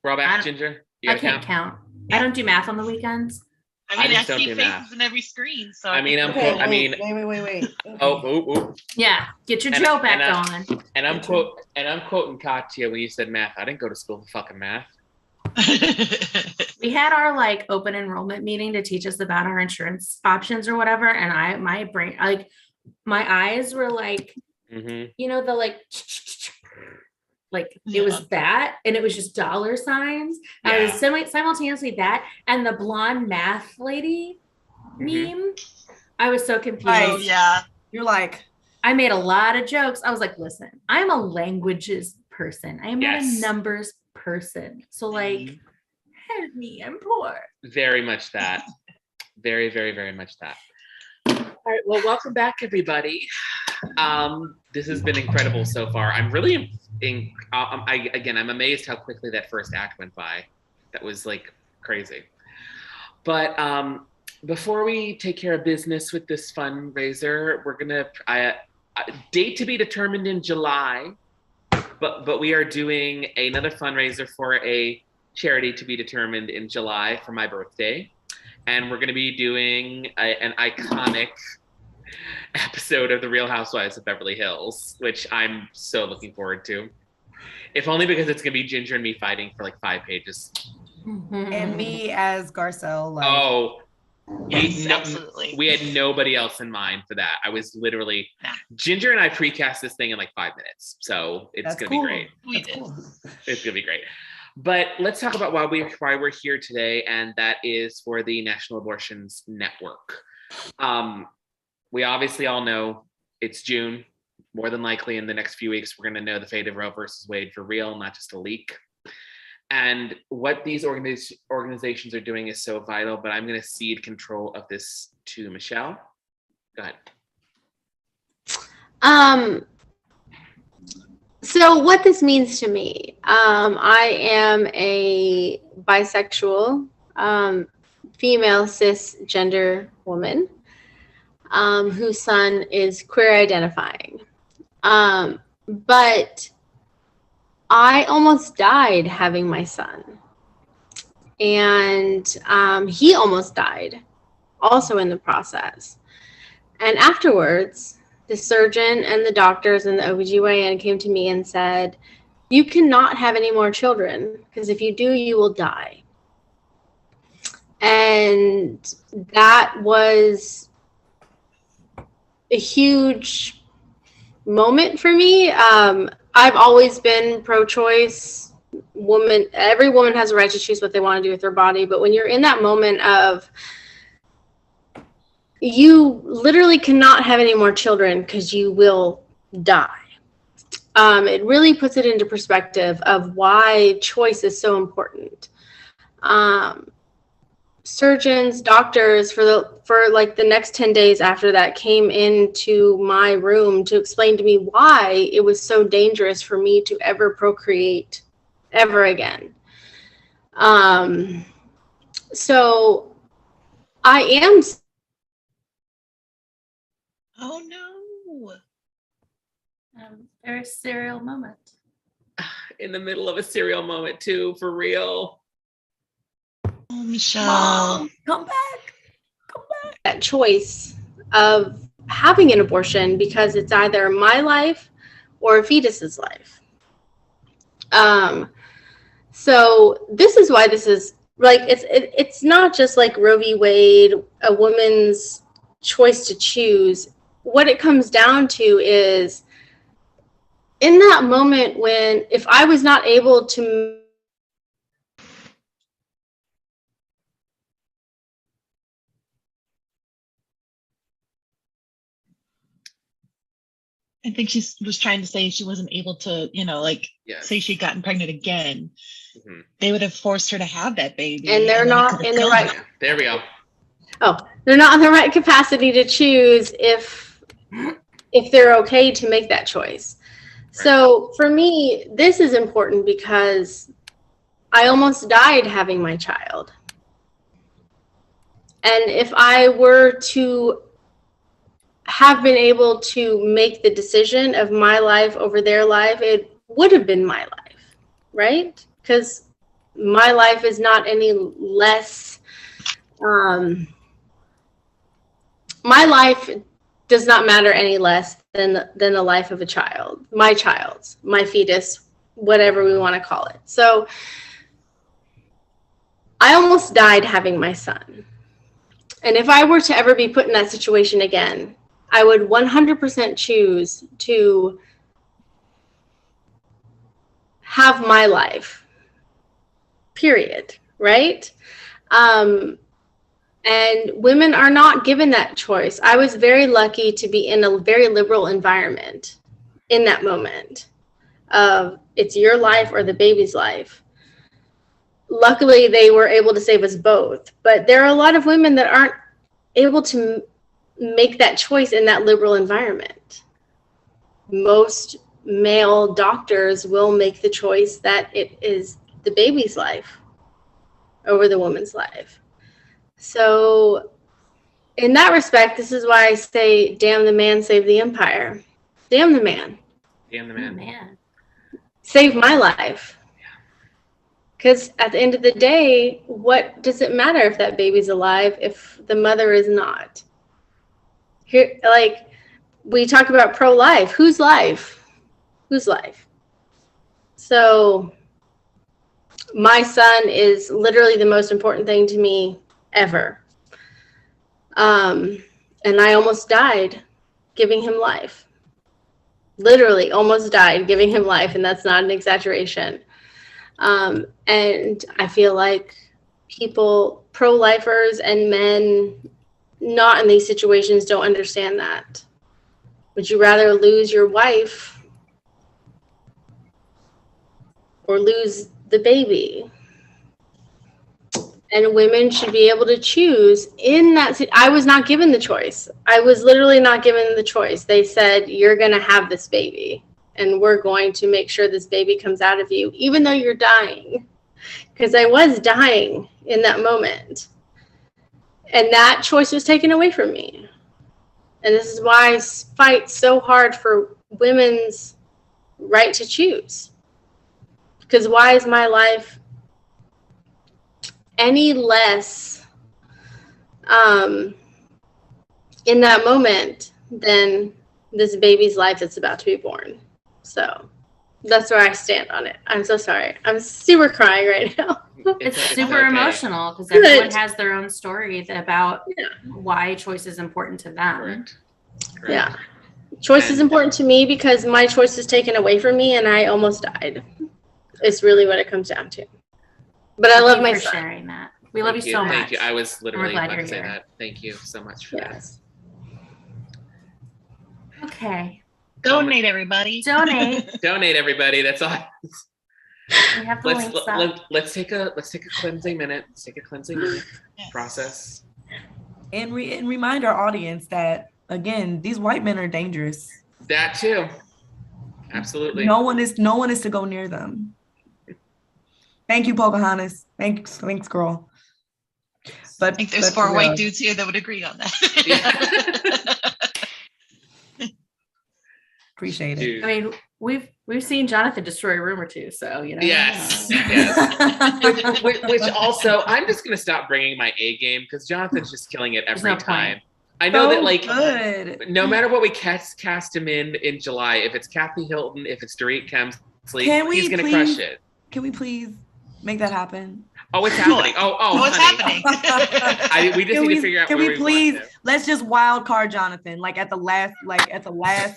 We're all I back, don't- Ginger. You I gotta can't count. I don't do math on the weekends. I I mean, I, just don't see do faces math. in every screen, so I mean, I'm Okay, quote. I mean, wait. oh. Yeah, get your And- Joe back and on. And I'm quoting Katya when you said math. I didn't go to school for fucking math. We had our like open enrollment meeting to teach us about our insurance options or whatever, and my brain, like my eyes were like, Mm-hmm. you know, the like it was that, and it was just dollar signs. And I was simultaneously that and the blonde math lady meme. I was so confused. Oh yeah. You're like, I made a lot of jokes. I was like, listen, I'm a languages person. I am not a Yes. numbers person. So like, help me, I'm poor. Very much that. Very, very, very much that. All right. Well, welcome back, everybody. This has been incredible so far. I'm really I'm amazed how quickly that first act went by. That was like crazy. But before we take care of business with this fundraiser, we're gonna date to be determined in July. But we are doing another fundraiser for a charity to be determined in July for my birthday. And we're going to be doing an iconic episode of The Real Housewives of Beverly Hills, which I'm so looking forward to. If only because it's going to be Ginger and me fighting for like 5 pages. and me as Garcelle. Like, Oh, Yes, absolutely. we had nobody else in mind for that. I was literally, Ginger and I precast this thing in like 5 minutes. So it's that's going to cool. be great. We That's did. cool. It's gonna be great. But let's talk about why we're here today, and that is for the National Abortions Network. We obviously all know it's June. More than likely, in the next few weeks, we're gonna know the fate of Roe versus Wade for real, not just a leak. And what these organizations are doing is so vital. But I'm gonna cede control of this to Michelle. Go ahead. So what this means to me, I am a bisexual, female cisgender woman, whose son is queer identifying. But I almost died having my son. And he almost died also in the process. And afterwards, the surgeon and the doctors and the OBGYN came to me and said, you cannot have any more children because if you do, you will die. And that was a huge moment for me. I've always been pro-choice woman. Every woman has a right to choose what they want to do with their body. But when you're in that moment of, you literally cannot have any more children because you will die. It really puts it into perspective of why choice is so important. Surgeons, doctors for like the next 10 days after that came into my room to explain to me why it was so dangerous for me to ever procreate ever again. So I am. Oh no. Very serial moment. In the middle of a serial moment too, for real. Oh Michelle. Mom, come back. That choice of having an abortion because it's either my life or a fetus's life. So this is why this is like it's not just like Roe v. Wade, a woman's choice to choose. What it comes down to is in that moment when if I was not able to I think she was trying to say she wasn't able to, like Yes. say she'd gotten pregnant again. Mhm. They would have forced her to have that baby. And they're then it not could have in the killed right- her. Yeah, there we go. they're not in the right capacity to choose if they're okay to make that choice. So for me, this is important because I almost died having my child. And if I were to have been able to make the decision of my life over their life, it would have been my life, right? Because my life is not any less, my life does not matter any less than the life of a child, my fetus, whatever we want to call it. So I almost died having my son. And if I were to ever be put in that situation again, I would 100% choose to have my life, period, right? And women are not given that choice. I was very lucky to be in a very liberal environment in that moment of it's your life or the baby's life. Luckily, they were able to save us both. But there are a lot of women that aren't able to make that choice in that liberal environment. Most male doctors will make the choice that it is the baby's life over the woman's life. So in that respect, this is why I say, damn the man, save the empire. Damn the man. Damn the Oh, man. man. Save my life. Because at the end of the day, what does it matter if that baby's alive if the mother is not? Here, like, we talk about pro-life. Whose life? Whose life? So my son is literally the most important thing to me ever. And I almost died giving him life. Literally almost died giving him life, and that's not an exaggeration. And I feel like people, pro-lifers and men not in these situations, don't understand that. Would you rather lose your wife or lose the baby? And women should be able to choose in that. I was not given the choice. I was literally not given the choice. They said, you're going to have this baby and we're going to make sure this baby comes out of you, even though you're dying. Because I was dying in that moment. And that choice was taken away from me. And this is why I fight so hard for women's right to choose. Because why is my life any less in that moment than this baby's life that's about to be born? So that's where I stand on it. I'm so sorry. I'm super crying right now. It's super okay. emotional because everyone has their own story about why choice is important to them. Correct. Yeah. Choice is important to me because my choice is taken away from me and I almost died. It's really what it comes down to. But I love my for son. sharing that. We love you so much. Thank you. I was literally glad about to you're say here. that. Thank you so much for Yes. Okay. Donate, everybody. Donate. that. Donate, everybody. That's all. We have the links up. Let's take a cleansing minute. Let's take a cleansing minute. Yes. Process. And remind our audience that, again, these white men are dangerous. That too. Absolutely. No one is to go near them. Thank you, Pocahontas. Thanks, girl. But I think there's but 4 for white real. dudes here that would agree on that. Appreciate it. Dude. I mean, We've seen Jonathan destroy a room or two, so you know. Yes, yes. Which also, I'm just gonna stop bringing my A game because Jonathan's just killing it every no point. time. I know that, like, good. no matter what we cast him in July, if it's Kathy Hilton, if it's Dorit Kemsley, he's gonna crush it. Can we please make that happen? Oh, it's happening. Oh, What's honey. happening? We just need to figure out. Can where we we please? want him. Let's just wild card Jonathan, like at the last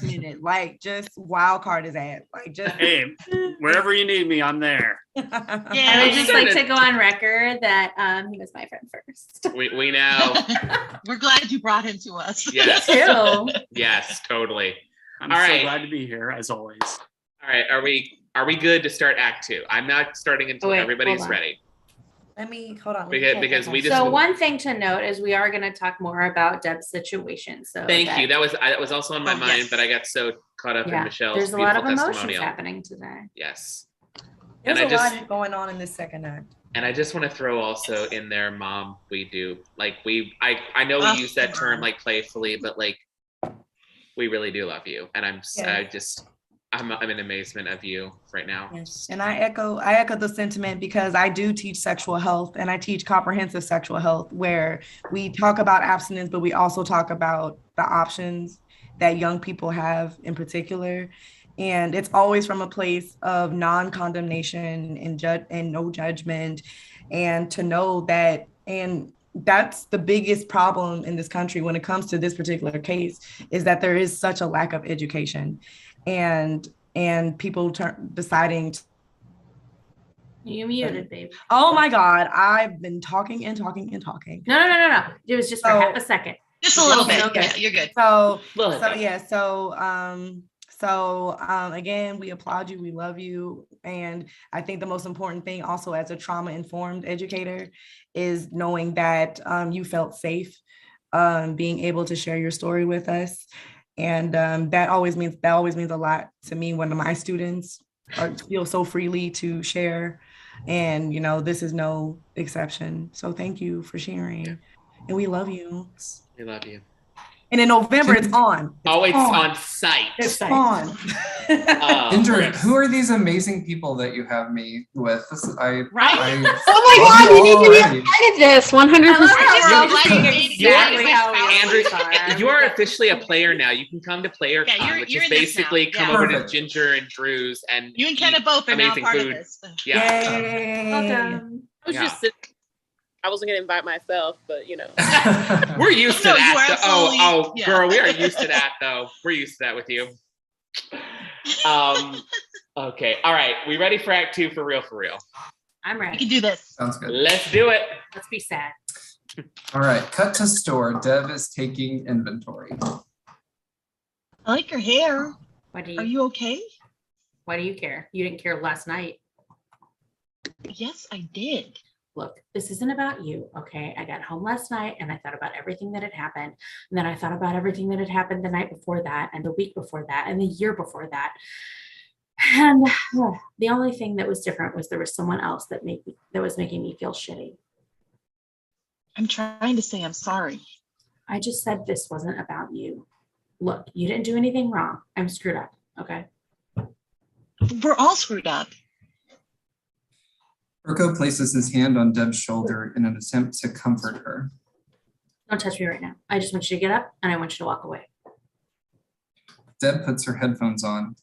minute, like just wild card his ass, like just. Hey, wherever you need me, I'm there. I would just like to go on record that he was my friend first. We know. We're glad you brought him to us. Yes. Too. Yes, totally. I'm All so right. glad to be here, as always. All right, are we good to start Act 2? I'm not starting until wait, everybody's hold on. ready. Let me hold on. Because we just. So one thing to note is we are going to talk more about Deb's situation. So Thank you. That was also on my mind, yes. but I got so caught up in Michelle's there's a lot of beautiful emotions testimonial. happening today. Yes. There's And a I lot going on in this second act. And I just want to throw also in there, Mom, we do. Like, I know we use that term like playfully, but like, we really do love you. And I'm in amazement of you right now. Yes. And I echo the sentiment because I do teach sexual health and I teach comprehensive sexual health where we talk about abstinence, but we also talk about the options that young people have in particular. And it's always from a place of non-condemnation and no judgment, and to know that, and that's the biggest problem in this country when it comes to this particular case, is that there is such a lack of education and people deciding. You muted, baby. Oh my God, I've been talking and talking and talking. No. It was just for half a second. Just a little bit. Okay. Yeah, you're good. So again, we applaud you. We love you. And I think the most important thing also as a trauma-informed educator is knowing that you felt safe being able to share your story with us. And that always means a lot to me when my students feel so freely to share. And, this is no exception. So thank you for sharing. Yeah. And we love you. We love you. And in November, it's on. It's on site. It's on. Indra, who are these amazing people that you have me with? Oh my God, you need to be a part of this, 100%. You are officially a player now. You can come to PlayerCon, which is basically come over to Ginger and Drew's, and you and Kenna both are now part of this. Yeah. Welcome. I was just sitting. I wasn't going to invite myself, but We're used to that. Girl, we are used to that though. We're used to that with you. Okay. All right. We ready for Act 2 for real? I'm ready. We can do this. Sounds good. Let's do it. Let's be sad. All right. Cut to store. Dev is taking inventory. I like your hair. Are you okay? Why do you care? You didn't care last night. Yes, I did. Look, this isn't about you, okay? I got home last night and I thought about everything that had happened. And then I thought about everything that had happened the night before that and the week before that and the year before that. And the only thing that was different was there was someone else that was making me feel shitty. I'm trying to say I'm sorry. I just said this wasn't about you. Look, you didn't do anything wrong. I'm screwed up, okay? We're all screwed up. Urko places his hand on Deb's shoulder in an attempt to comfort her. Don't touch me right now. I just want you to get up and I want you to walk away. Deb puts her headphones on.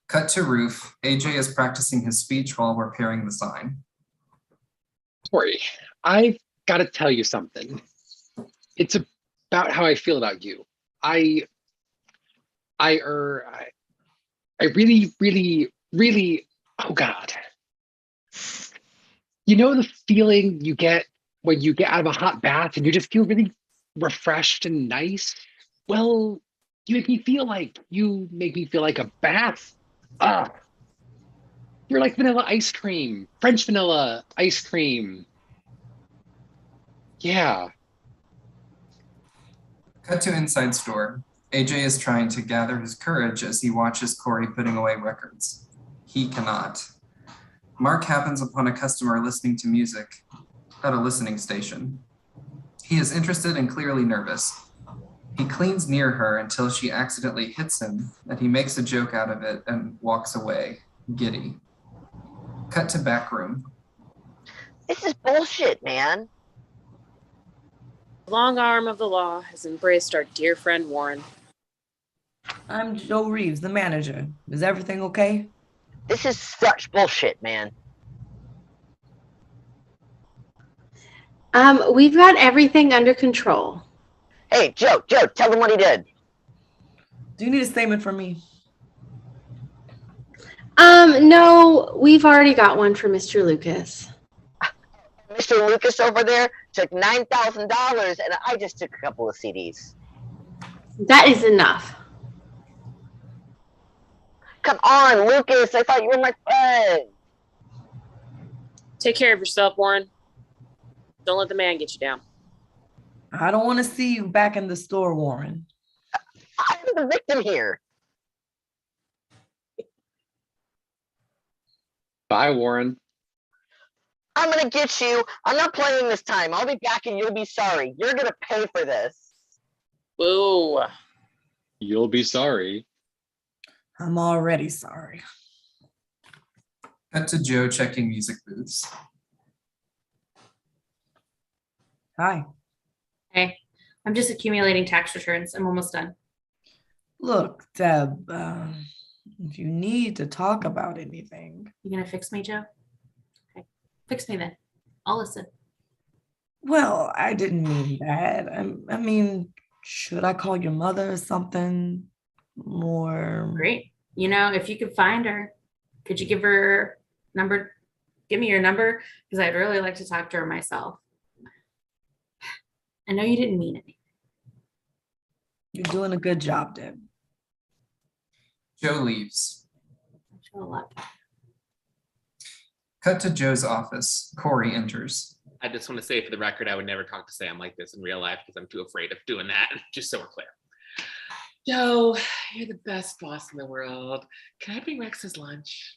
Cut to roof. AJ is practicing his speech while repairing the sign. Tori, I've got to tell you something. It's about how I feel about you. I really, really, really, oh God. You know the feeling you get when you get out of a hot bath and you just feel really refreshed and nice? Well, you make me feel like a bath. You're like vanilla ice cream, French vanilla ice cream. Yeah. Cut to inside store. AJ is trying to gather his courage as he watches Corey putting away records. He cannot. Mark happens upon a customer listening to music at a listening station. He is interested and clearly nervous. He cleans near her until she accidentally hits him, and he makes a joke out of it and walks away, giddy. Cut to back room. This is bullshit, man. The long arm of the law has embraced our dear friend Warren. I'm Joe Reeves, the manager. Is everything okay? This is such bullshit, man. We've got everything under control. Hey, Joe, tell him what he did. Do you need a statement from me? No, we've already got one for Mr. Lucas. Mr. Lucas over there took $9,000 and I just took a couple of CDs. That is enough. Come on, Lucas. I thought you were my friend. Take care of yourself, Warren. Don't let the man get you down. I don't want to see you back in the store, Warren. I'm the victim here. Bye, Warren. I'm gonna get you. I'm not playing this time. I'll be back and you'll be sorry. You're gonna pay for this. Whoa. You'll be sorry. I'm already sorry. Cut to Joe checking music booths. Hi. Hey, I'm just accumulating tax returns. I'm almost done. Look, Deb, if you need to talk about anything. You gonna fix me, Joe? Okay, fix me then. I'll listen. Well, I didn't mean that. I mean, should I call your mother or something? Or Great. You know, if you could find her, could you give her number? Give me your number, because I'd really like to talk to her myself. I know you didn't mean it. You're doing a good job, Deb. Joe leaves. I feel a lot. Cut to Joe's office. Corey enters. I just want to say for the record, I would never talk to Sam like this in real life because I'm too afraid of doing that, just so we're clear. Joe, you're the best boss in the world. Can I bring Rex his lunch?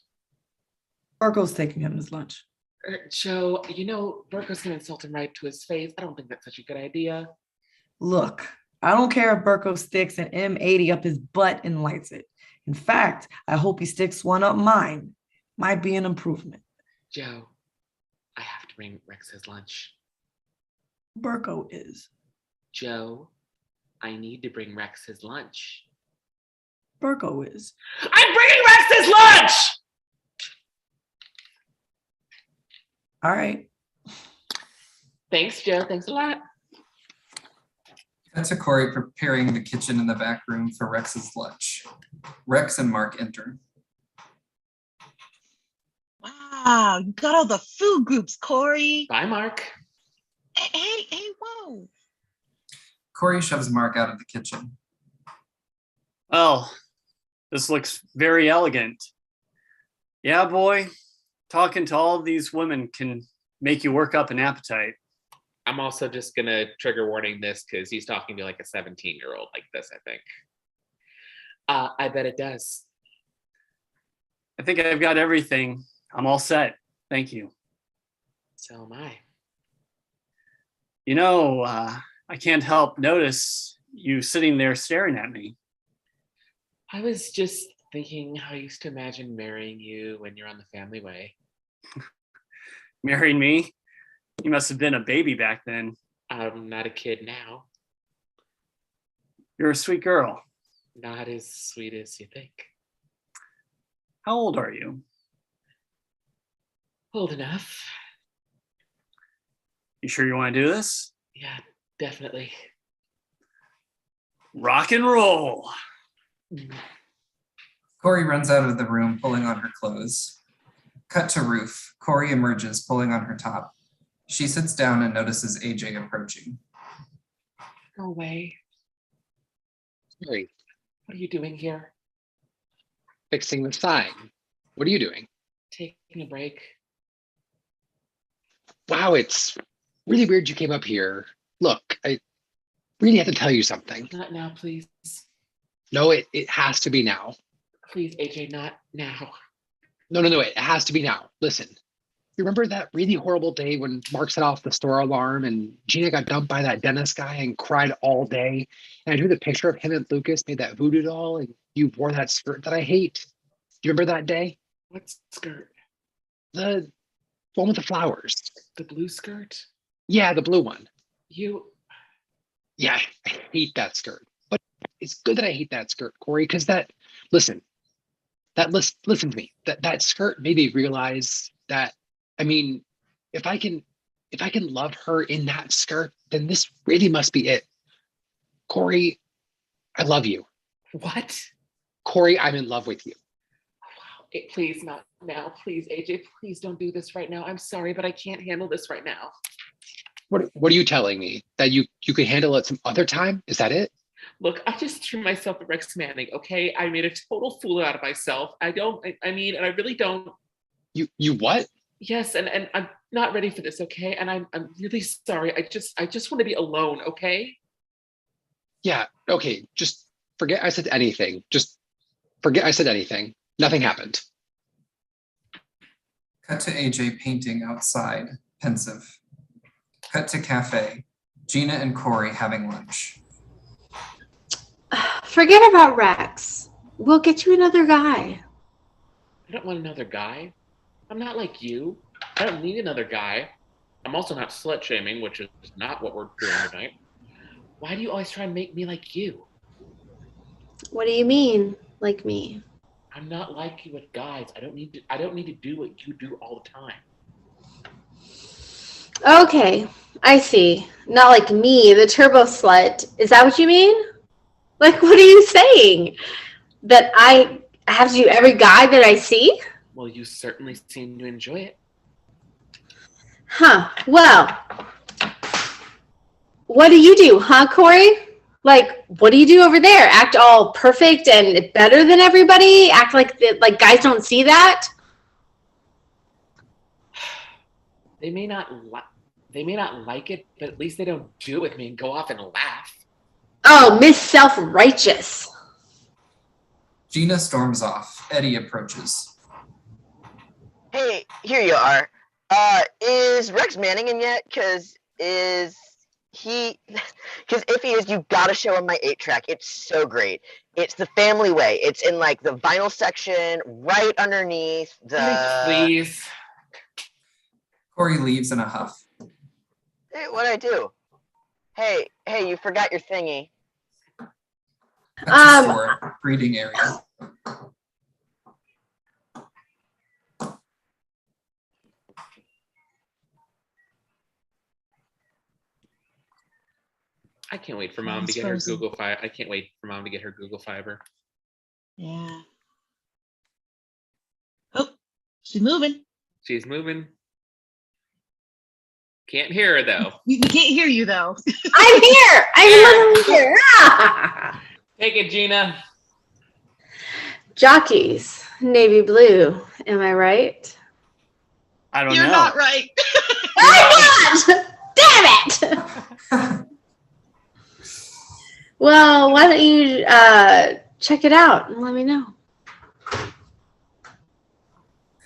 Burko's taking him his lunch. Joe, you know, Burko's going to insult him right to his face. I don't think that's such a good idea. Look, I don't care if Burko sticks an M80 up his butt and lights it. In fact, I hope he sticks one up mine. Might be an improvement. Joe, I have to bring Rex his lunch. Burko is. Joe, I need to bring Rex his lunch. Burko is. I'm bringing Rex his lunch! All right. Thanks, Joe. Thanks a lot. Cut to Corey preparing the kitchen in the back room for Rex's lunch. Rex and Mark enter. Wow, you got all the food groups, Corey. Bye, Mark. Hey, whoa. Corey shoves Mark out of the kitchen. Well, this looks very elegant. Yeah, boy, talking to all of these women can make you work up an appetite. I'm also just going to trigger warning this because he's talking to like a 17-year-old like this, I think. I bet it does. I think I've got everything. I'm all set. Thank you. So am I. You know, I can't help notice you sitting there staring at me. I was just thinking how I used to imagine marrying you when you're on the family way. Marrying me? You must have been a baby back then. I'm not a kid now. You're a sweet girl. Not as sweet as you think. How old are you? Old enough. You sure you want to do this? Yeah, definitely. Rock and roll. Corey runs out of the room, pulling on her clothes. Cut to Ruth. Corey emerges, pulling on her top. She sits down and notices AJ approaching. Go away. Sorry. What are you doing here? Fixing the sign. What are you doing? Taking a break. Wow, it's really weird you came up here. Look, I really have to tell you something. Not now, please. No, it has to be now. Please, AJ, not now. No, it has to be now. Listen, You remember that really horrible day when Mark set off the store alarm and Gina got dumped by that dentist guy and cried all day? And I drew the picture of him and Lucas made that voodoo doll and you wore that skirt that I hate. Do you remember that day? What skirt? The one with the flowers. The blue skirt? Yeah, the blue one. You. Yeah, I hate that skirt. But it's good that I hate that skirt, Corey, because listen to me. That skirt made me realize that, I mean, if I can love her in that skirt, then this really must be it. Corey, I love you. What? Corey, I'm in love with you. Wow. Please, not now. Please, AJ, please don't do this right now. I'm sorry, but I can't handle this right now. What are you telling me? That you can handle it some other time? Is that it? Look, I just threw myself at Rex Manning, okay? I made a total fool out of myself. I really don't. You what? Yes, and I'm not ready for this, okay? And I'm really sorry. I just want to be alone, okay? Yeah, okay. Just forget I said anything. Just forget I said anything. Nothing happened. Cut to AJ painting outside, pensive. Cut to cafe. Gina and Corey having lunch. Forget about Rex. We'll get you another guy. I don't want another guy. I'm not like you. I don't need another guy. I'm also not slut shaming, which is not what we're doing tonight. Why do you always try and make me like you? What do you mean, like me? I'm not like you with guys. I don't need to do what you do all the time. Okay, I see. Not like me, the turbo slut. Is that what you mean? Like, what are you saying? That I have to do every guy that I see? Well, you certainly seem to enjoy it. Huh. Well, what do you do, huh, Corey? Like, what do you do over there? Act all perfect and better than everybody? Act like guys don't see that? They may not like it, but at least they don't do it with me and go off and laugh. Oh, Miss Self-Righteous. Gina storms off. Eddie approaches. Hey, here you are. Is Rex Manning in yet? Because if he is, you gotta show him my 8-track. It's so great. It's The Family Way. It's in like the vinyl section, right underneath the. Eddie, please. Corey leaves in a huff. Hey, what'd I do? Hey, you forgot your thingy. Cut to store, reading area. I can't wait for Mom to get her Google Fiber. I can't wait for Mom to get her Google Fiber. Yeah. Oh, she's moving. She's moving. Can't hear her though. We can't hear you though. I'm here. I'm literally here. Take it, Gina. Jockeys, navy blue. Am I right? I don't You're know. not right. I'm not. Damn it. Well, why don't you check it out and let me know.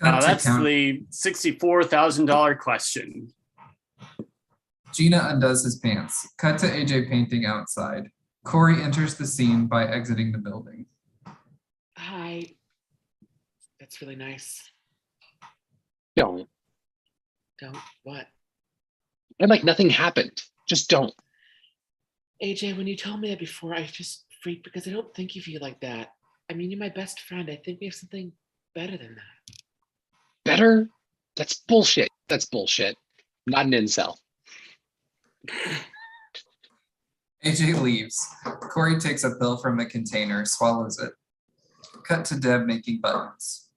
Now that's the $64,000 question. Gina undoes his pants. Cut to AJ painting outside. Corey enters the scene by exiting the building. Hi. That's really nice. Don't. Don't what? And like nothing happened. Just don't. AJ, when you told me that before, I just freaked because I don't think of you like that. I mean, you're my best friend. I think we have something better than that. Better? That's bullshit. That's bullshit. Not an incel. AJ leaves. Corey takes a pill from a container, swallows it. Cut to Deb making buttons.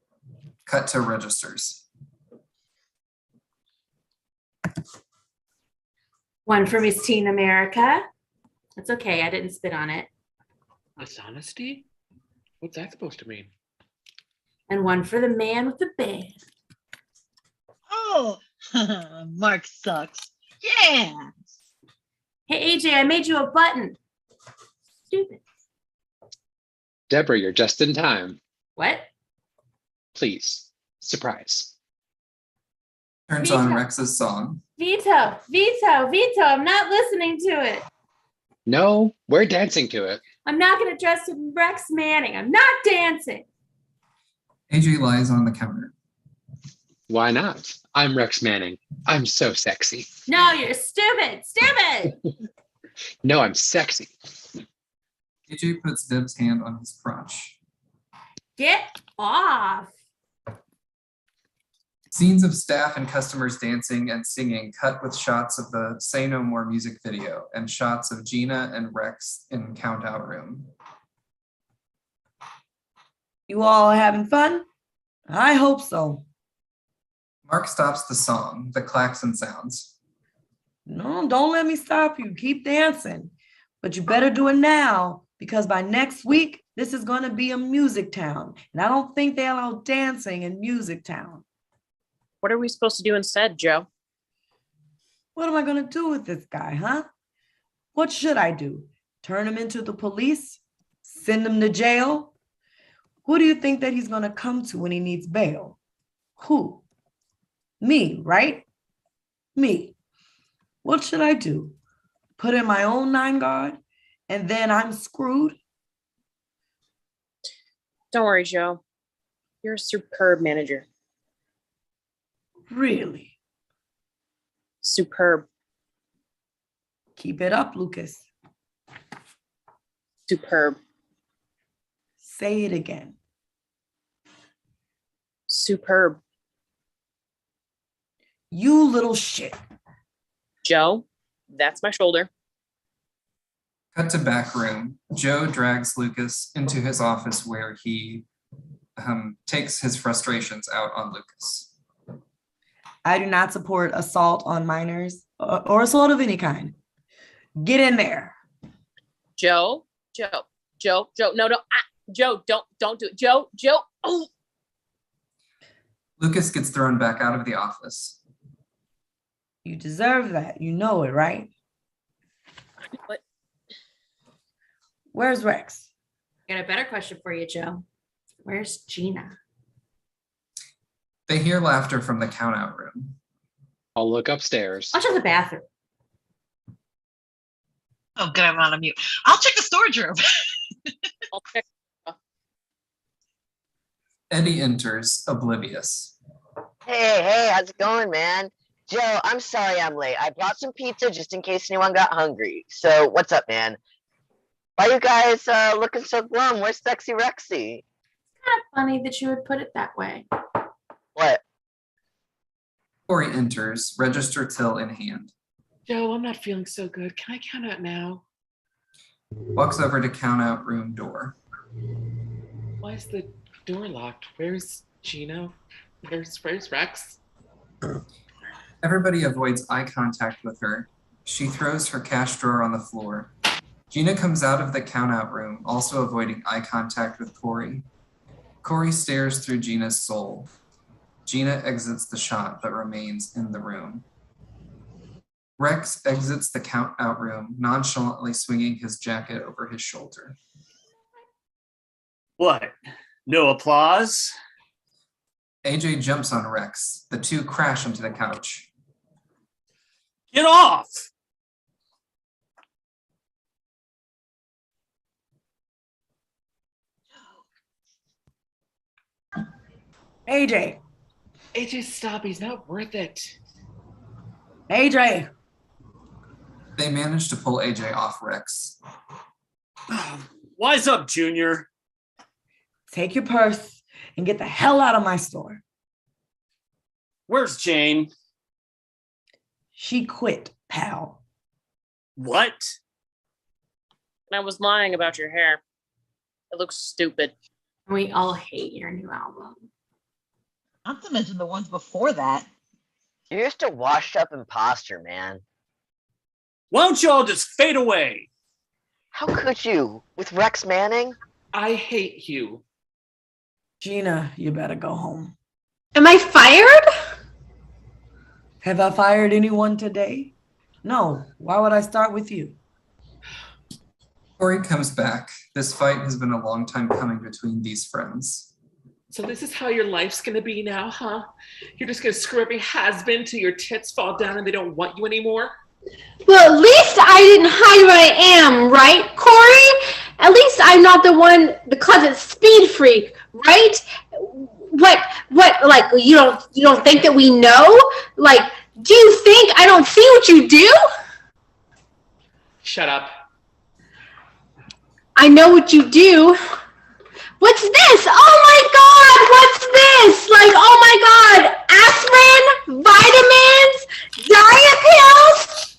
Cut to registers. One for Miss Teen America. That's okay. I didn't spit on it. Dishonesty? What's that supposed to mean? And one for the man with the band. Oh, Mark sucks. Yeah. Hey, AJ, I made you a button. Stupid. Deborah, you're just in time. What? Please. Surprise. Turns Veto. on Rex's song. Veto, veto, veto. I'm not listening to it. No, we're dancing to it. I'm not going to dress with Rex Manning. I'm not dancing. AJ lies on the counter. Why not? I'm Rex Manning. I'm so sexy. No, you're stupid. Stupid. No, I'm sexy. AJ puts Deb's hand on his crotch. Get off. Scenes of staff and customers dancing and singing cut with shots of the Say No More music video and shots of Gina and Rex in count out room. You all having fun? I hope so. Mark stops the song, the klaxon sounds. No, don't let me stop you. Keep dancing. But you better do it now, because by next week, this is going to be a music town. And I don't think they allow dancing in music town. What are we supposed to do instead, Joe? What am I going to do with this guy, huh? What should I do? Turn him into the police? Send him to jail? Who do you think that he's going to come to when he needs bail? Who? Me, right? Me. What should I do? Put in my own 9 guard and then I'm screwed? Don't worry, Joe. You're a superb manager. Really? Superb. Keep it up, Lucas. Superb. Say it again. Superb. You little shit. Joe, that's my shoulder. Cut to back room. Joe drags Lucas into his office where he takes his frustrations out on Lucas. I do not support assault on minors or assault of any kind. Get in there. Joe, no, Joe, don't do it. Joe, oh. Lucas gets thrown back out of the office. You deserve that. You know it, right? What? Where's Rex? Got a better question for you, Joe. Where's Gina? They hear laughter from the count out room. I'll look upstairs. I'll check the bathroom. Oh, good. I'm on mute. I'll check the storage room. I'll check. Eddie enters, oblivious. Hey, how's it going, man? Joe, I'm sorry I'm late. I brought some pizza just in case anyone got hungry. So what's up, man? Why you guys looking so glum? Where's Sexy Rexy? Kind of funny that you would put it that way. What? Corey enters, register till in hand. Joe, I'm not feeling so good. Can I count out now? Walks over to count out room door. Why is the door locked? Where's Gina? Where's Rex? Everybody avoids eye contact with her. She throws her cash drawer on the floor. Gina comes out of the count out room, also avoiding eye contact with Corey. Corey stares through Gina's soul. Gina exits the shot but remains in the room. Rex exits the count out room, nonchalantly swinging his jacket over his shoulder. What? No applause? AJ jumps on Rex. The two crash into the couch. Get off! AJ. AJ, stop. He's not worth it. AJ. They manage to pull AJ off Rex. Wise up, Junior. Take your purse and get the hell out of my store. Where's Jane? She quit, pal. What? I was lying about your hair. It looks stupid. We all hate your new album. Not to mention the ones before that. You're just a washed up imposter, man. Why don't you all just fade away? How could you? With Rex Manning? I hate you. Gina, you better go home. Am I fired? Have I fired anyone today? No. Why would I start with you? Corey comes back. This fight has been a long time coming between these friends. So this is how your life's gonna be now, huh? You're just gonna screw every has-been till your tits fall down and they don't want you anymore? Well, at least I didn't hide what I am, right, Corey? At least I'm not the closet speed freak, right? What, like, you don't think that we know? Like, do you think I don't see what you do? Shut up. I know what you do. What's this? Oh my God, what's this? Like, oh my God, aspirin, vitamins, diet pills?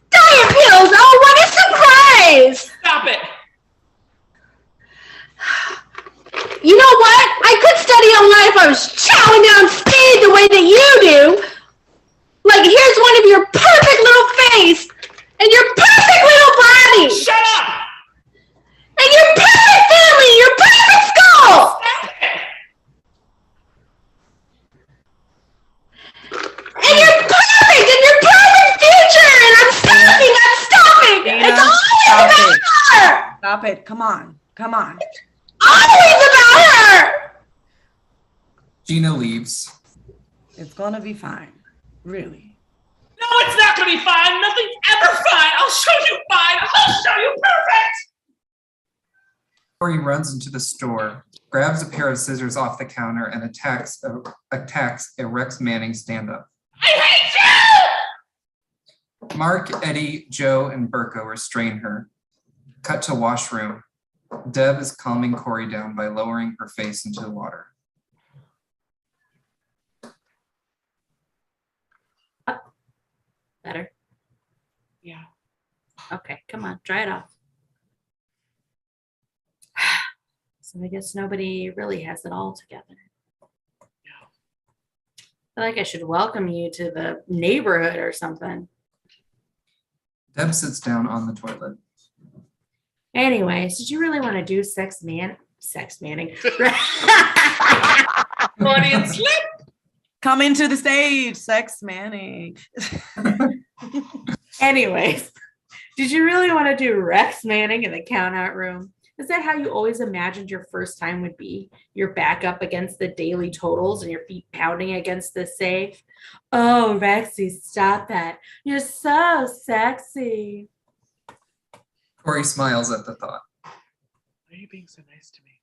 Diet pills, oh, what a surprise. Stop it. You know what? I could study online if I was chowing down speed the way that you do. Like, here's one of your perfect little face and your perfect little body. Shut up. And your perfect family, your perfect skull! And you're perfect, and your perfect future! And I'm stopping! It's always about her! Stop it. Come on. Always about her! Gina leaves. It's gonna be fine. Really. No, it's not gonna be fine. Nothing's ever fine. I'll show you fine. I'll show you perfect. Corey runs into the store, grabs a pair of scissors off the counter, and attacks a Rex Manning stand-up. I hate you! Mark, Eddie, Joe, and Burko restrain her. Cut to washroom. Deb is calming Corey down by lowering her face into the water. Better. Yeah. Okay, come on, dry it off. So I guess nobody really has it all together. Yeah. I feel like I should welcome you to the neighborhood or something. Deb sits down on the toilet. Anyways, did you really want to do sex manning? Freudian slip. Come into the stage, Sex Manning. Anyways, did you really want to do Rex Manning in the count-out room? Is that how you always imagined your first time would be? You're back up against the daily totals and your feet pounding against the safe. Oh, Rexy, stop that. You're so sexy. Corey smiles at the thought. Why are you being so nice to me?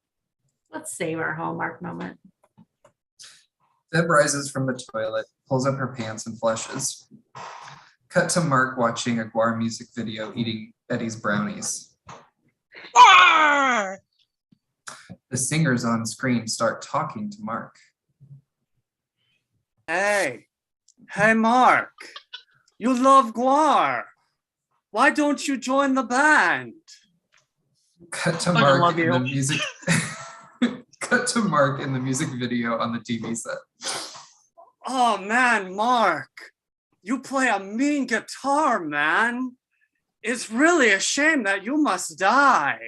Let's save our Hallmark moment. Deb rises from the toilet, pulls up her pants, and flushes. Cut to Mark watching a Guar music video eating Eddie's brownies. The singers on screen start talking to Mark. Hey, Mark, you love Guar. Why don't you join the band? Cut to I Mark love in you. the music. Cut to Mark in the music video on the TV set. Oh man, Mark, you play a mean guitar, man. It's really a shame that you must die.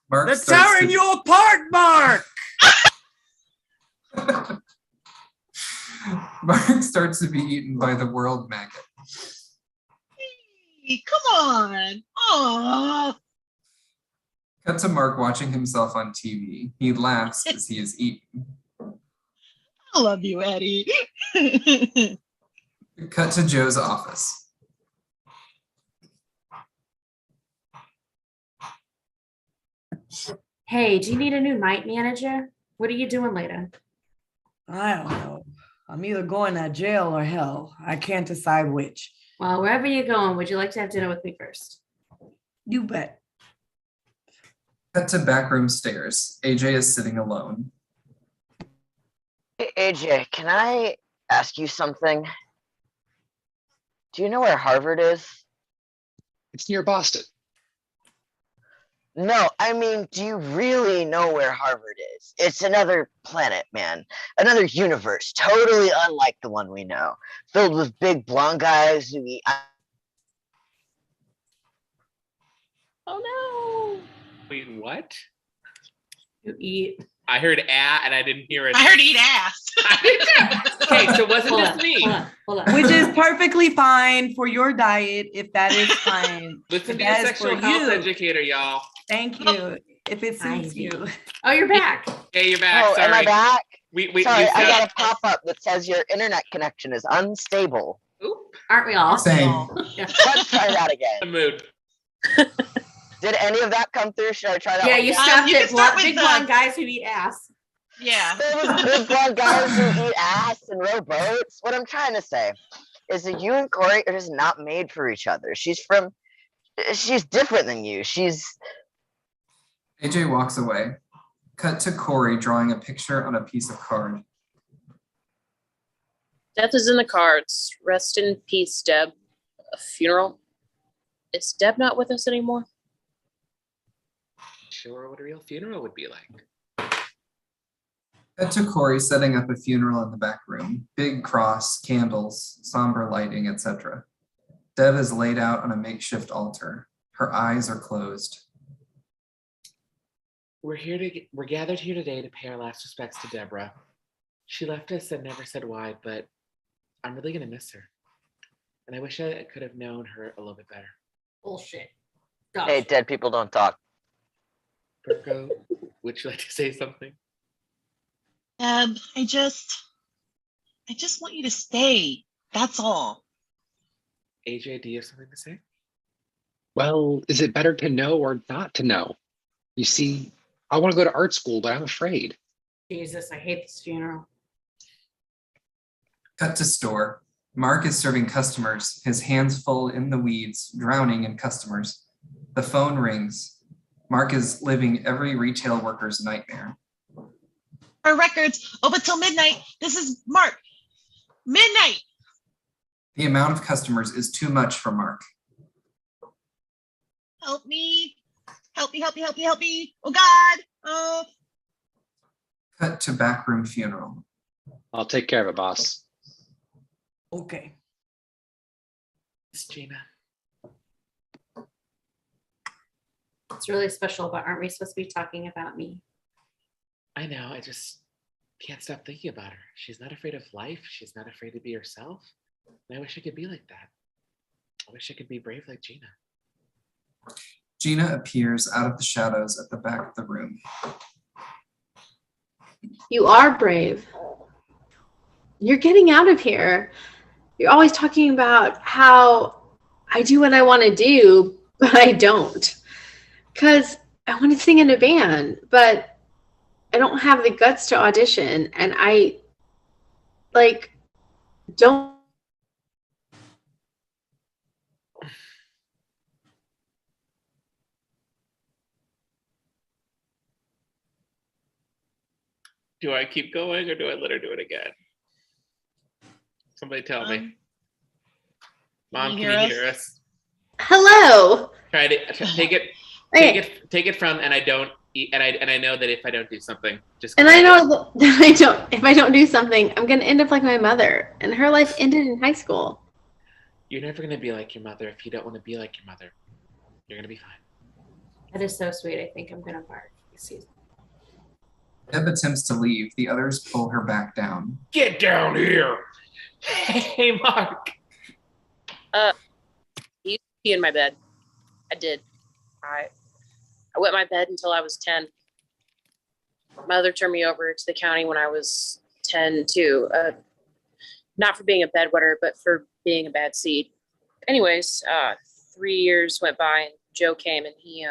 Mark They're starts tearing to- you apart, Mark! Mark starts to be eaten by the world maggot. Hey, come on. Aww. Cut to Mark watching himself on TV. He laughs as he is eaten. I love you, Eddie. Cut to Joe's office. Hey, do you need a new night manager? What are you doing later? I don't know. I'm either going to jail or hell. I can't decide which. Well, wherever you're going, would you like to have dinner with me first? You bet. Cut to backroom stairs. AJ is sitting alone. Hey, AJ, can I ask you something? Do you know where Harvard is? It's near Boston. No, I mean, do you really know where Harvard is? It's another planet, man. Another universe, totally unlike the one we know. Filled with big blonde guys who eat. Oh Wait, what? no. You eat. I heard and I didn't hear it. I heard eat ass. Okay, so wasn't Hold this on, me? hold on. Which is perfectly fine for your diet if that is fine. Listen to That your is sexual for health you. educator, y'all. Thank you. if it suits Ivy. you. Oh, you're back. Hey, you're back. Oh, Sorry. am I back? We Sorry, I sound- got a pop-up that says your internet connection is unstable. Oop, Aren't we all? Same. Let's try that the again. mood. Did any of that come through? Should I try that Yeah, one you again? stopped you at can start with big the- blonde guys who eat ass. Yeah. Those big blonde guys who eat ass and row boats. What I'm trying to say is that you and Corey are just not made for each other. She's different than you. AJ walks away. Cut to Corey drawing a picture on a piece of card. Death is in the cards. Rest in peace, Deb. A funeral. Is Deb not with us anymore? Sure, what a real funeral would be like. Cut to Corey setting up a funeral in the back room. Big cross, candles, somber lighting, etc. Deb is laid out on a makeshift altar. Her eyes are closed. We're gathered here today to pay our last respects to Deborah. She left us and never said why, but I'm really gonna miss her. And I wish I could have known her a little bit better. Bullshit. Hey, dead people don't talk. Virgo, would you like to say something? I just want you to stay. That's all. AJ, do you have something to say? Well, is it better to know or not to know? You see, I want to go to art school, but I'm afraid. Jesus, I hate this funeral. Cut to store. Mark is serving customers, his hands full in the weeds, drowning in customers. The phone rings. Mark is living every retail worker's nightmare. Our records open till midnight. This is Mark. Midnight. The amount of customers is too much for Mark. Help me. Help me, help me, help me, help me. Oh God. Oh. Cut to backroom funeral. I'll take care of it, boss. Okay. Miss Gina. It's really special, but aren't we supposed to be talking about me? I know, I just can't stop thinking about her. She's not afraid of life. She's not afraid to be herself. And I wish I could be like that. I wish I could be brave like Gina. Gina appears out of the shadows at the back of the room. You are brave. You're getting out of here. You're always talking about how I do what I want to do, but I don't. Because I want to sing in a band, but I don't have the guts to audition. And I, don't. Do I keep going or do I let her do it again? Somebody tell me. Mom, can you hear us? Hello. Try to take it. Take it from, and I don't. And I know that if I don't do something, just. And I know that if I don't do something, I'm going to end up like my mother. And her life ended in high school. You're never going to be like your mother if you don't want to be like your mother. You're going to be fine. That is so sweet. I think I'm gonna bark. Excuse me. Deb attempts to leave. The others pull her back down. Get down here. Hey, Mark. He used to pee in my bed. I did. I wet my bed until I was 10. My mother turned me over to the county when I was 10 too. Not for being a bedwetter, but for being a bad seed. Anyways, 3 years went by and Joe came and he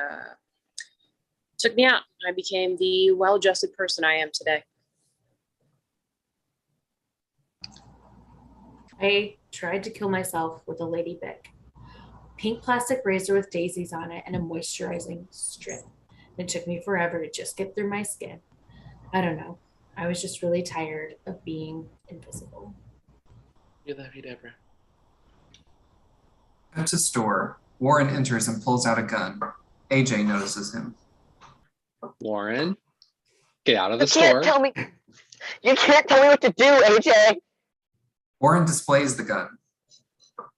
took me out. I became the well-adjusted person I am today. I tried to kill myself with a Lady Bic. Pink plastic razor with daisies on it and a moisturizing strip. It took me forever to just get through my skin. I don't know. I was just really tired of being invisible. We love you, Deborah. Cut to store. Warren enters and pulls out a gun. AJ notices him. Warren, get out of the You can't store. tell me. You can't tell me what to do, AJ. Warren displays the gun.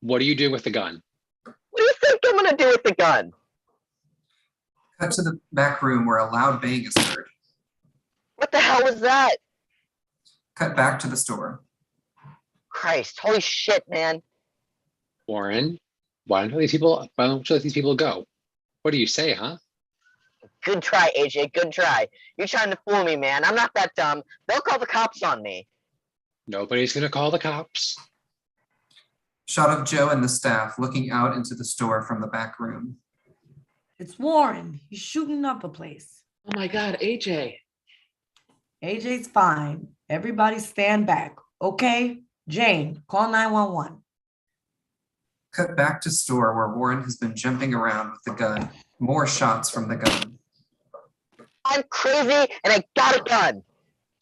What do you do with the gun? What do you think I'm gonna do with the gun? Cut to the back room where a loud bang is heard. What the hell was that? Cut back to the store. Christ, holy shit, man. Warren, why don't you let these people go? What do you say, huh? Good try, AJ. Good try. You're trying to fool me, man. I'm not that dumb. They'll call the cops on me. Nobody's gonna call the cops. Shot of Joe and the staff looking out into the store from the back room. It's Warren. He's shooting up a place. Oh my God, AJ. AJ's fine. Everybody stand back. Okay? Jane, call 911. Cut back to store where Warren has been jumping around with the gun. More shots from the gun. I'm crazy and I got a gun.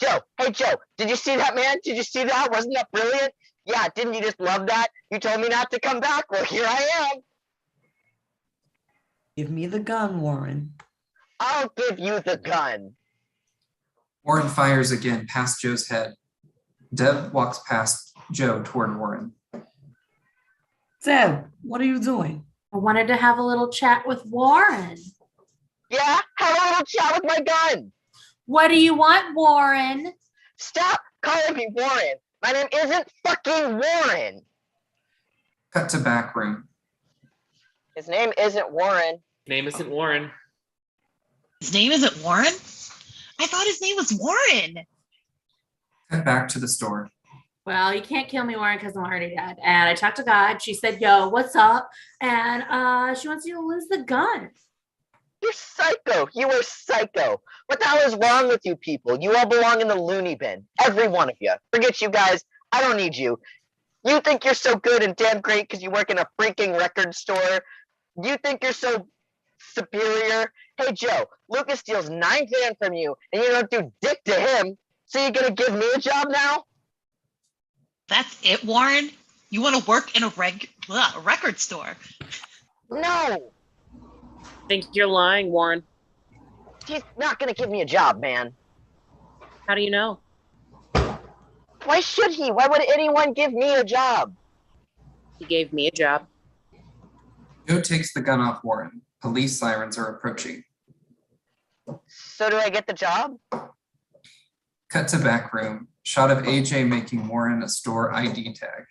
Joe, hey Joe, did you see that, man? Did you see that? Wasn't that brilliant? Yeah, didn't you just love that? You told me not to come back. Well, here I am. Give me the gun, Warren. I'll give you the gun. Warren fires again past Joe's head. Deb walks past Joe toward Warren. Deb, what are you doing? I wanted to have a little chat with Warren. Yeah, have a little chat with my gun. What do you want, Warren? Stop calling me Warren. My name isn't fucking Warren. Cut to back room. His name isn't Warren. Name isn't Warren. His name isn't Warren? I thought his name was Warren. Cut back to the store. Well, you can't kill me, Warren, because I'm already dead. And I talked to God. She said, yo, what's up? And she wants you to lose the gun. You're psycho. You are psycho. What the hell is wrong with you people? You all belong in the loony bin. Every one of you. Forget you guys. I don't need you. You think you're so good and damn great because you work in a freaking record store. You think you're so superior. Hey, Joe, Lucas steals 9 grand from you and you don't do dick to him. So you're going to give me a job now? That's it, Warren? You want to work in a record store? No. I think you're lying, Warren. He's not going to give me a job, man. How do you know? Why should he? Why would anyone give me a job? He gave me a job. Joe takes the gun off Warren. Police sirens are approaching. So do I get the job? Cut to back room. Shot of AJ making Warren a store ID tag.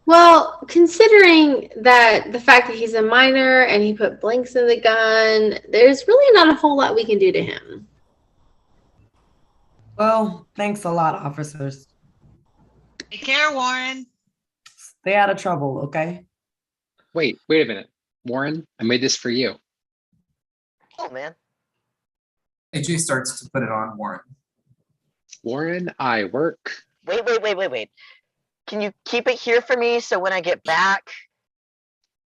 Well, considering that the fact that he's a minor and he put blanks in the gun, there's really not a whole lot we can do to him. Well, thanks a lot, officers. Take care, Warren. Stay out of trouble, okay? Wait a minute. Warren, I made this for you. Oh, man. AJ starts to put it on Warren. Warren, I work. Wait. Can you keep it here for me so when I get back?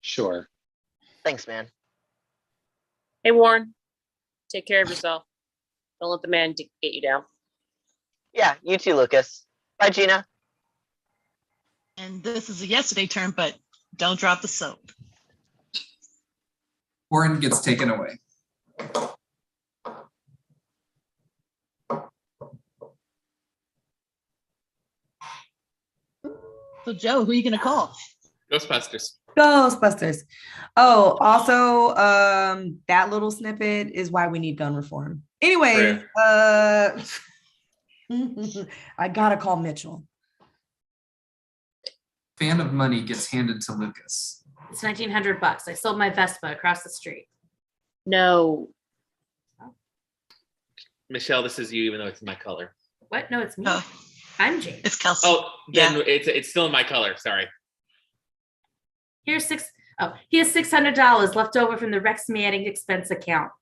Sure. Thanks, man. Hey, Warren, take care of yourself. Don't let the man get you down. Yeah, you too, Lucas. Bye, Gina. And this is a yesterday term, but don't drop the soap. Warren gets taken away. So, Joe, who are you going to call? Ghostbusters. Ghostbusters. Oh, also, that little snippet is why we need gun reform. Anyways, I gotta call Mitchell. Fan of money gets handed to Lucas. It's $1,900. I sold my Vespa across the street. No. Michelle, this is you, even though it's my color. What? No, it's me. Oh, I'm Jane. it's Kelsey. Oh, then Yeah. it's still in my color. Sorry. He has $600 left over from the Rex Manning expense account.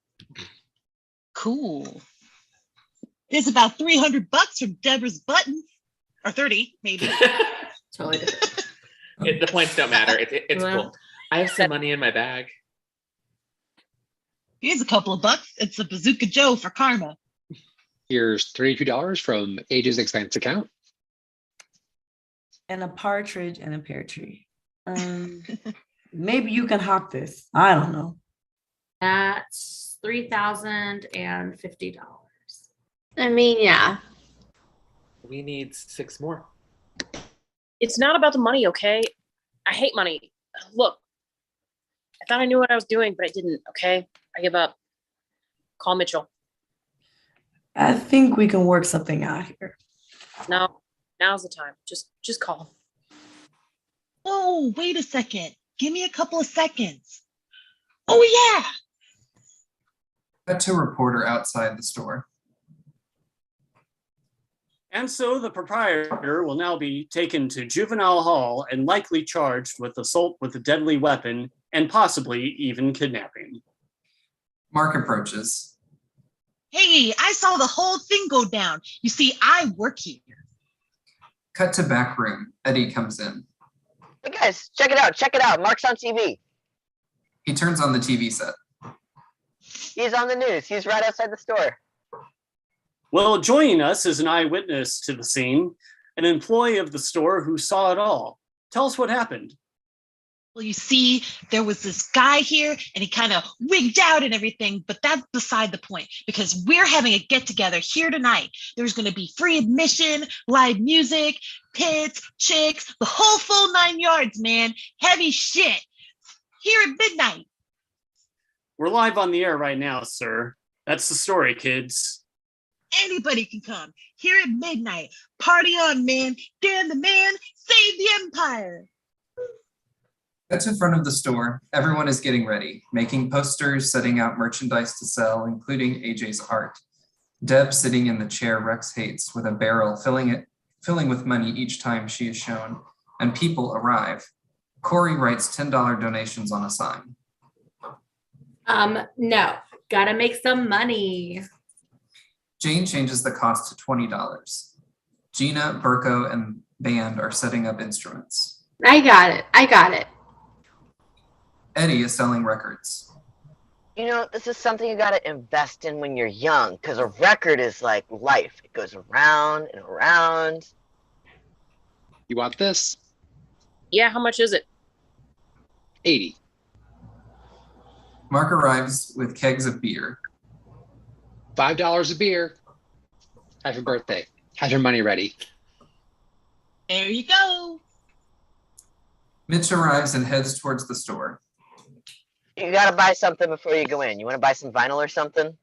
Cool. There's about $300 from Deborah's buttons, or 30 maybe. Totally different. The points don't matter. It's Well. cool. I have some money in my bag. Here's a couple of bucks. It's a Bazooka Joe for karma. Here's $32 from Age's expense account. And a partridge and a pear tree. Maybe you can hawk this. I don't know. That's $3,050. I mean, yeah. We need 6 more. It's not about the money, okay? I hate money. Look, I thought I knew what I was doing, but I didn't, okay? I give up. Call Mitchell. I think we can work something out here. No, now's the time. Just call. Oh, wait a second. Give me a couple of seconds. Oh, yeah. Cut to reporter outside the store. And so the proprietor will now be taken to juvenile hall and likely charged with assault with a deadly weapon and possibly even kidnapping. Mark approaches. Hey, I saw the whole thing go down. You see, I work here. Cut to back room. Eddie comes in. Hey guys, check it out. Check it out. Mark's on TV. He turns on the TV set. He's on the news. He's right outside the store. Well, joining us is an eyewitness to the scene, an employee of the store who saw it all. Tell us what happened. Well, you see, there was this guy here and he kind of wigged out and everything, but that's beside the point because we're having a get together here tonight. There's going to be free admission, live music, pits, chicks, the whole full 9 yards, man. Heavy shit. Here at midnight. We're live on the air right now, sir. That's the story, kids. Anybody can come. Here at midnight. Party on, man. Dan the man. Save the empire. That's in front of the store. Everyone is getting ready, making posters, setting out merchandise to sell, including AJ's art. Deb sitting in the chair Rex hates with a barrel filling with money each time she is shown, and people arrive. Corey writes $10 donations on a sign. No, gotta make some money. Jane changes the cost to $20. Gina, Burko, and band are setting up instruments. I got it. Eddie is selling records. You know, this is something you got to invest in when you're young because a record is like life. It goes around and around. You want this? Yeah, how much is it? 80. Mark arrives with kegs of beer. $5 a beer. Happy birthday. Have your money ready. There you go. Mitch arrives and heads towards the store. You got to buy something before you go in. You want to buy some vinyl or something?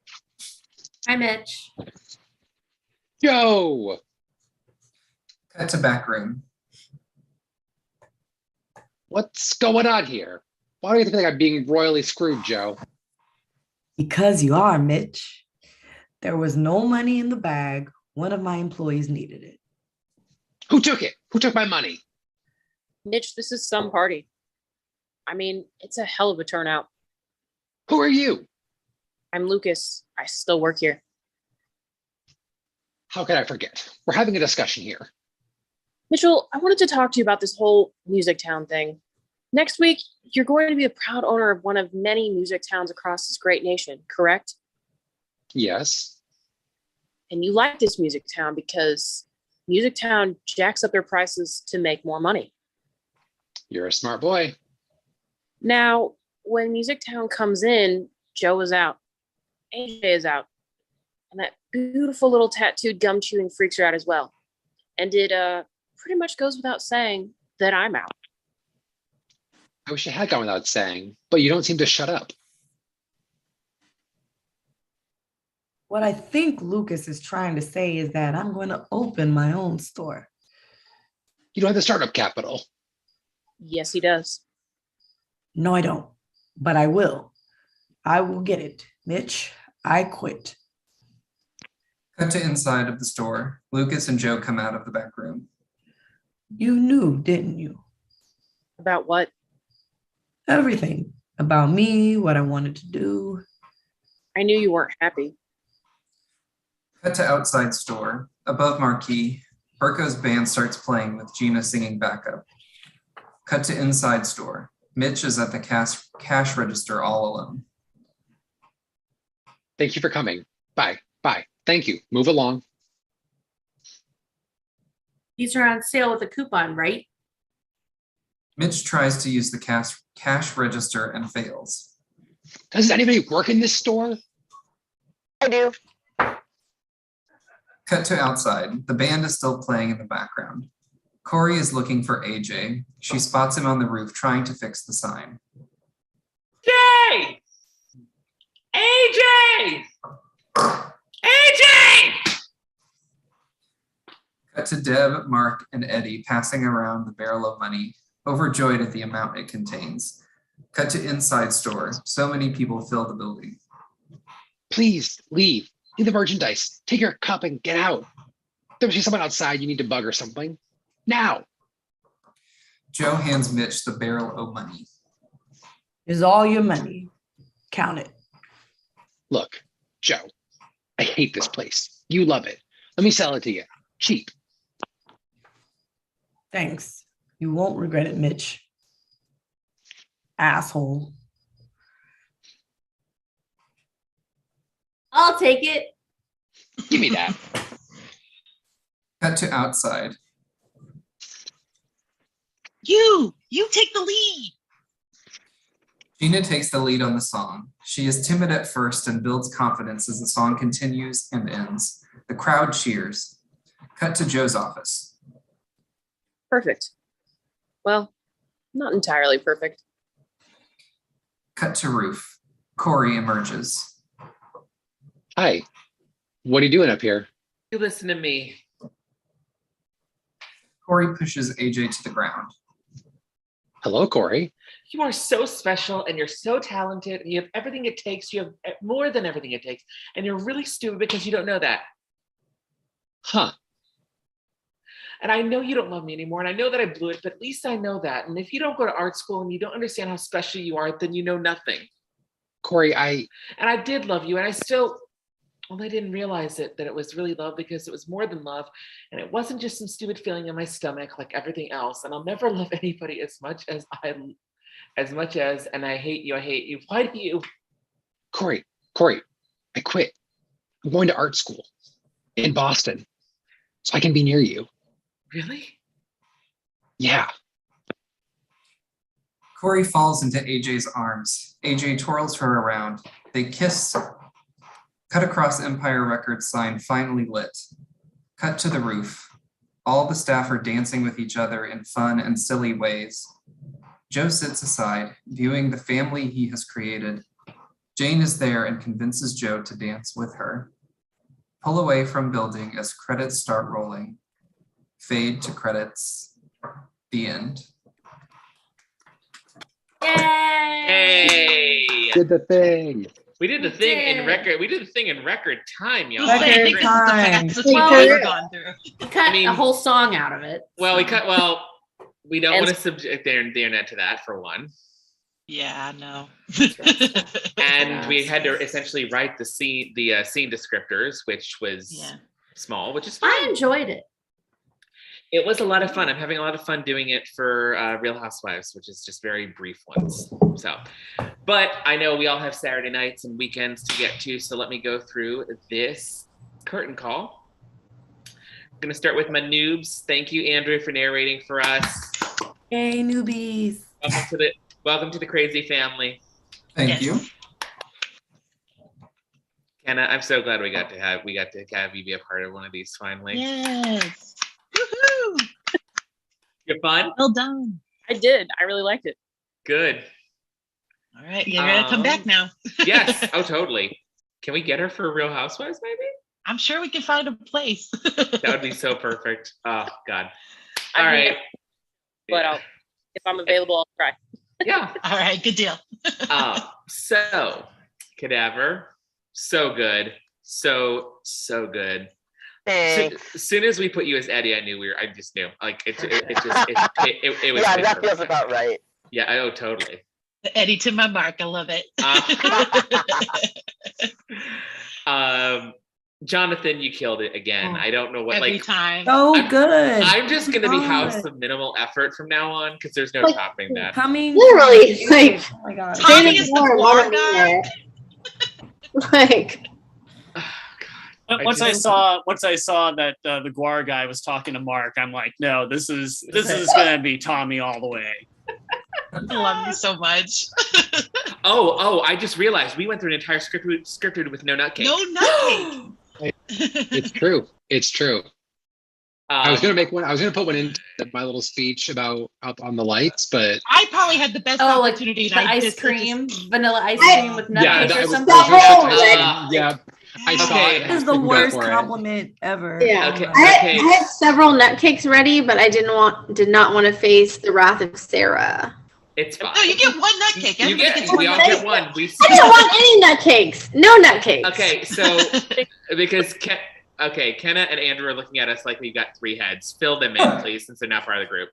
Hi, Mitch. Yo! Cut to back room. What's going on here? Why do you think I'm being royally screwed, Joe? Because you are, Mitch. There was no money in the bag. One of my employees needed it. Who took it? Who took my money? Mitch, this is some party. I mean, it's a hell of a turnout. Who are you? I'm Lucas. I still work here. How could I forget? We're having a discussion here. Mitchell, I wanted to talk to you about this whole Music Town thing. Next week, you're going to be the proud owner of one of many music towns across this great nation, correct? Yes. And you like this music town because Music Town jacks up their prices to make more money. You're a smart boy. Now, when Music Town comes in, Joe is out. AJ is out. And that beautiful little tattooed gum chewing freaks are out as well. And it pretty much goes without saying that I'm out. I wish I had gone without saying, but you don't seem to shut up. What I think Lucas is trying to say is that I'm going to open my own store. You don't have the startup capital. Yes, he does. No, I don't, but I will. I will get it. Mitch, I quit. Cut to inside of the store. Lucas and Joe come out of the back room. You knew, didn't you? About what? Everything about me, what I wanted to do. I knew you weren't happy. Cut to outside store. Above marquee, Burko's band starts playing with Gina singing backup. Cut to inside store. Mitch is at the cash register all alone. Thank you for coming. Bye. Bye. Thank you. Move along. These are on sale with a coupon, right? Mitch tries to use the cash register and fails. Does anybody work in this store? I do. Cut to outside. The band is still playing in the background. Corey is looking for AJ. She spots him on the roof trying to fix the sign. Jay! AJ! AJ! Cut to Deb, Mark, and Eddie passing around the barrel of money, overjoyed at the amount it contains. Cut to inside store. So many people fill the building. Please leave. Leave the merchandise. Take your cup and get out. There must be someone outside you need to bug or something. Now. Joe hands Mitch the barrel of money. Is all your money. Count it. Look, Joe, I hate this place. You love it. Let me sell it to you. Cheap. Thanks. You won't regret it, Mitch. Asshole. I'll take it. Give me that. Cut to outside. You take the lead. Gina takes the lead on the song. She is timid at first and builds confidence as the song continues and ends. The crowd cheers. Cut to Joe's office. Perfect. Well, not entirely perfect. Cut to roof. Corey emerges. Hi. What are you doing up here? You listen to me. Corey pushes AJ to the ground. Hello, Corey. You are so special and you're so talented and you have everything it takes. You have more than everything it takes. And you're really stupid because you don't know that. Huh. And I know you don't love me anymore. And I know that I blew it, but at least I know that. And if you don't go to art school and you don't understand how special you are, then you know nothing. Corey, And I did love you. And I still, well, I didn't realize it, that it was really love because it was more than love. And it wasn't just some stupid feeling in my stomach like everything else. And I'll never love anybody as much as, and I hate you. Why do you? Corey, I quit. I'm going to art school in Boston so I can be near you. Really? Yeah. Corey falls into AJ's arms. AJ twirls her around. They kiss. Cut across Empire Records sign finally lit. Cut to the roof. All the staff are dancing with each other in fun and silly ways. Joe sits aside, viewing the family he has created. Jane is there and convinces Joe to dance with her. Pull away from building as credits start rolling. Fade to credits. The end. Hey! Did the thing. We did the thing in record time, y'all. Record time. This is Well, what we've gone through. We cut a whole song out of it. Well, so. we don't want to subject the internet to that, for one. Yeah, no. And we had to essentially write the scene descriptors, which was small, which is fine. I enjoyed it. It was a lot of fun. I'm having a lot of fun doing it for Real Housewives, which is just very brief ones. So, but I know we all have Saturday nights and weekends to get to, so let me go through this curtain call. I'm going to start with my noobs. Thank you, Andrew, for narrating for us. Hey, newbies. Welcome to the crazy family. Thank you. Kenna, I'm so glad we got to have you be a part of one of these finally. Yes. Woohoo! You have fun? Well done. I did. I really liked it. Good. All right, you're gonna come back now. Yes. Oh, totally. Can we get her for Real Housewives, maybe? I'm sure we can find a place. That would be so perfect. Oh, God. I All mean, right. But if I'm available, I'll try. Yeah. All right, good deal. So, Cadaver, so good. So good. Thanks. As soon as we put you as Eddie, I knew I just knew. Like, it was. Yeah, that feels about right. Yeah, oh, totally. Eddie to my mark. I love it. Jonathan, you killed it again. I don't know what Every time. So good. I'm just gonna be house of minimal effort from now on because there's no topping that. Coming. Literally, like, oh my God. Tommy is the war guy. Like, Once I saw that the Guar guy was talking to Mark, I'm like, no, this is gonna be Tommy all the way. I love you so much. Oh! I just realized we went through an entire scripted with no nutcase. No nutcase. It's true. I was gonna put one into my little speech about up on the lights, but I probably had the best opportunity. The ice cream, vanilla ice I- cream with nutcase or something. yeah. I saw it. This is the worst compliment ever. Yeah. Okay. I had several nutcakes ready, but I did not want to face the wrath of Sarah. It's fine. No, you get one nut cake. You Everybody gets we all nut get cake. one. We I don't want any nut cakes. No nut cakes. Okay, so because Kenna and Andrew are looking at us like we've got 3 heads. Fill them in, please, since they're not part of the group.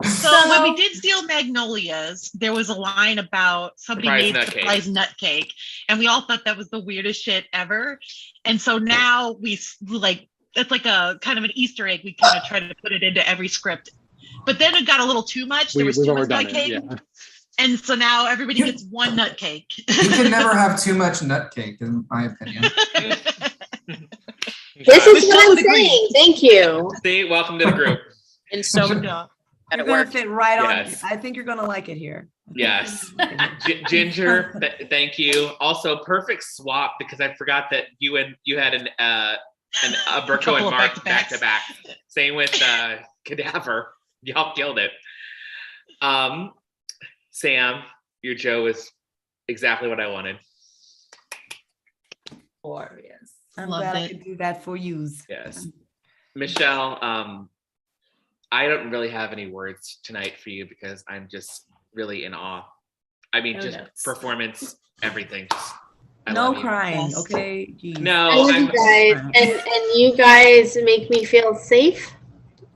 So when we did Steel Magnolias, there was a line about somebody Surprise made nut cake. surprise nut cake, and we all thought that was the weirdest shit ever. And so now we like it's like a kind of an Easter egg. We kind of try to put it into every script, but then it got a little too much. There was We've too much overdone nut it. cake, Yeah. and so now everybody gets one nut cake. You can never have too much nut cake, in my opinion. This is Michelle what I'm would agree. saying. Thank you. See, welcome to the group. And so Yeah. You're gonna fit right Yes. on. I think you're gonna like it here. Yes. Ginger, thank you. Also, perfect swap because I forgot that you had an Berko Couple and of Mark back-to-backs. back to back. Same with Cadaver. Y'all killed it. Sam, your Joe is exactly what I wanted. Glorious. I'm Loved glad I it. could do that for you. Yes. Michelle, I don't really have any words tonight for you because I'm just really in awe. I mean, No just notes. performance, everything. Just, I No love you. crying, Yes. okay? Jeez. I No, love you guys, and you guys make me feel safe.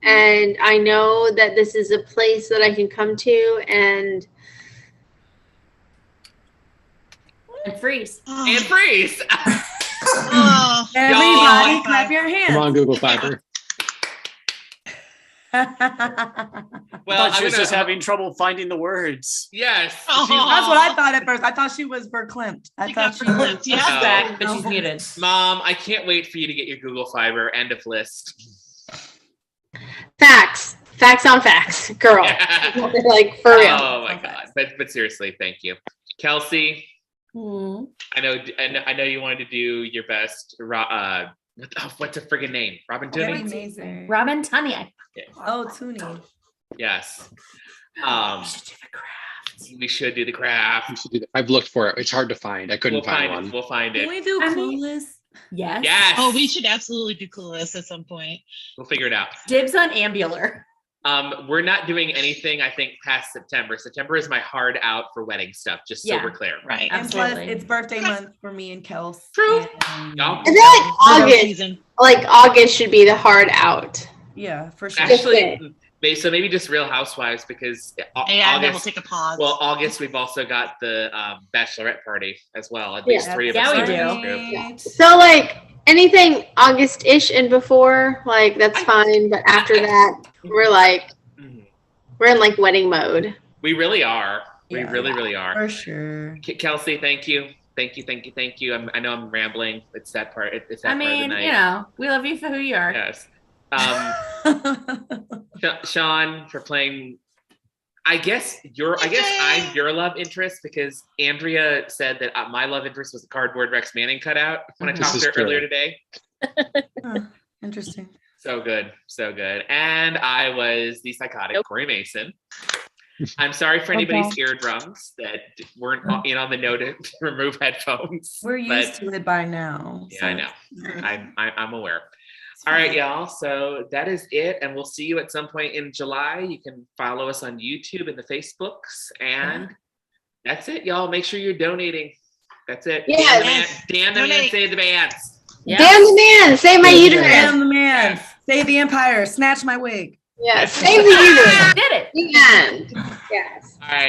And I know that this is a place that I can come to, and And freeze. and freeze. Oh, Everybody Y'all. clap your hands. Come on, Google Fiber. I Well, thought she I'm was gonna- just having trouble finding the words. Yes. Oh. That's what I thought at first. I thought she was verklempt. I She thought got she verklempt, was. yeah. She's back, but she's muted. Mom, I can't wait for you to get your Google Fiber. End of list. facts on facts, girl. Like for real. Oh my God. But seriously, thank you. Kelsey, I know you wanted to do your best. What's a friggin' name? Robin Tooney? Amazing. Robin Tunney. Oh, Toonie. Yes. We should do the We craft. should do that. I've looked for it. It's hard to find. I couldn't We'll find find one. it. We'll find Can it. we do I mean- Clueless? Yes. Yes. Oh, we should absolutely do Clueless at some point. We'll figure it out. Dibs on Ambular. We're not doing anything, I think, past September. September is my hard out for wedding stuff, just so Yeah. we're clear. Right. And plus, Absolutely. it's birthday month for me and Kels. True. And, Y'all- I feel like August, Season. August should be the hard out. yeah, for sure. Actually, so maybe just Real Housewives because Yeah, and then we'll August. take a pause. Well, August we've also got the bachelorette party as well. At least Yeah. 3 of Yeah, us. we are do. in this group. So like anything August-ish and before, like that's fine. But after that, we're in like wedding mode. We really are. We Yeah. really are. For sure. Kelsey, thank you. Thank you. I know I'm rambling. It's that part. It's that I part of the mean, night. you know, we love you for who you are. Yes. Sean for playing. I guess I'm your love interest because Andrea said that my love interest was the cardboard Rex Manning cutout when I This talked is to her true. earlier today. Interesting. So good. And I was the psychotic Corey Mason. I'm sorry for anybody's eardrums that weren't in on the note to remove headphones. We're used but, to it by now. Yeah, I know. I'm aware. All right, y'all. So that is it. And we'll see you at some point in July. You can follow us on YouTube and the Facebooks. And that's it, y'all. Make sure you're donating. That's it. Yes. Dan the man, Donate. save the bands. Yeah. Damn the man, save my uterus. Damn the man. Save the empire. Snatch my wig. Yes, save the uterus. Did it. The end. Yes. All right.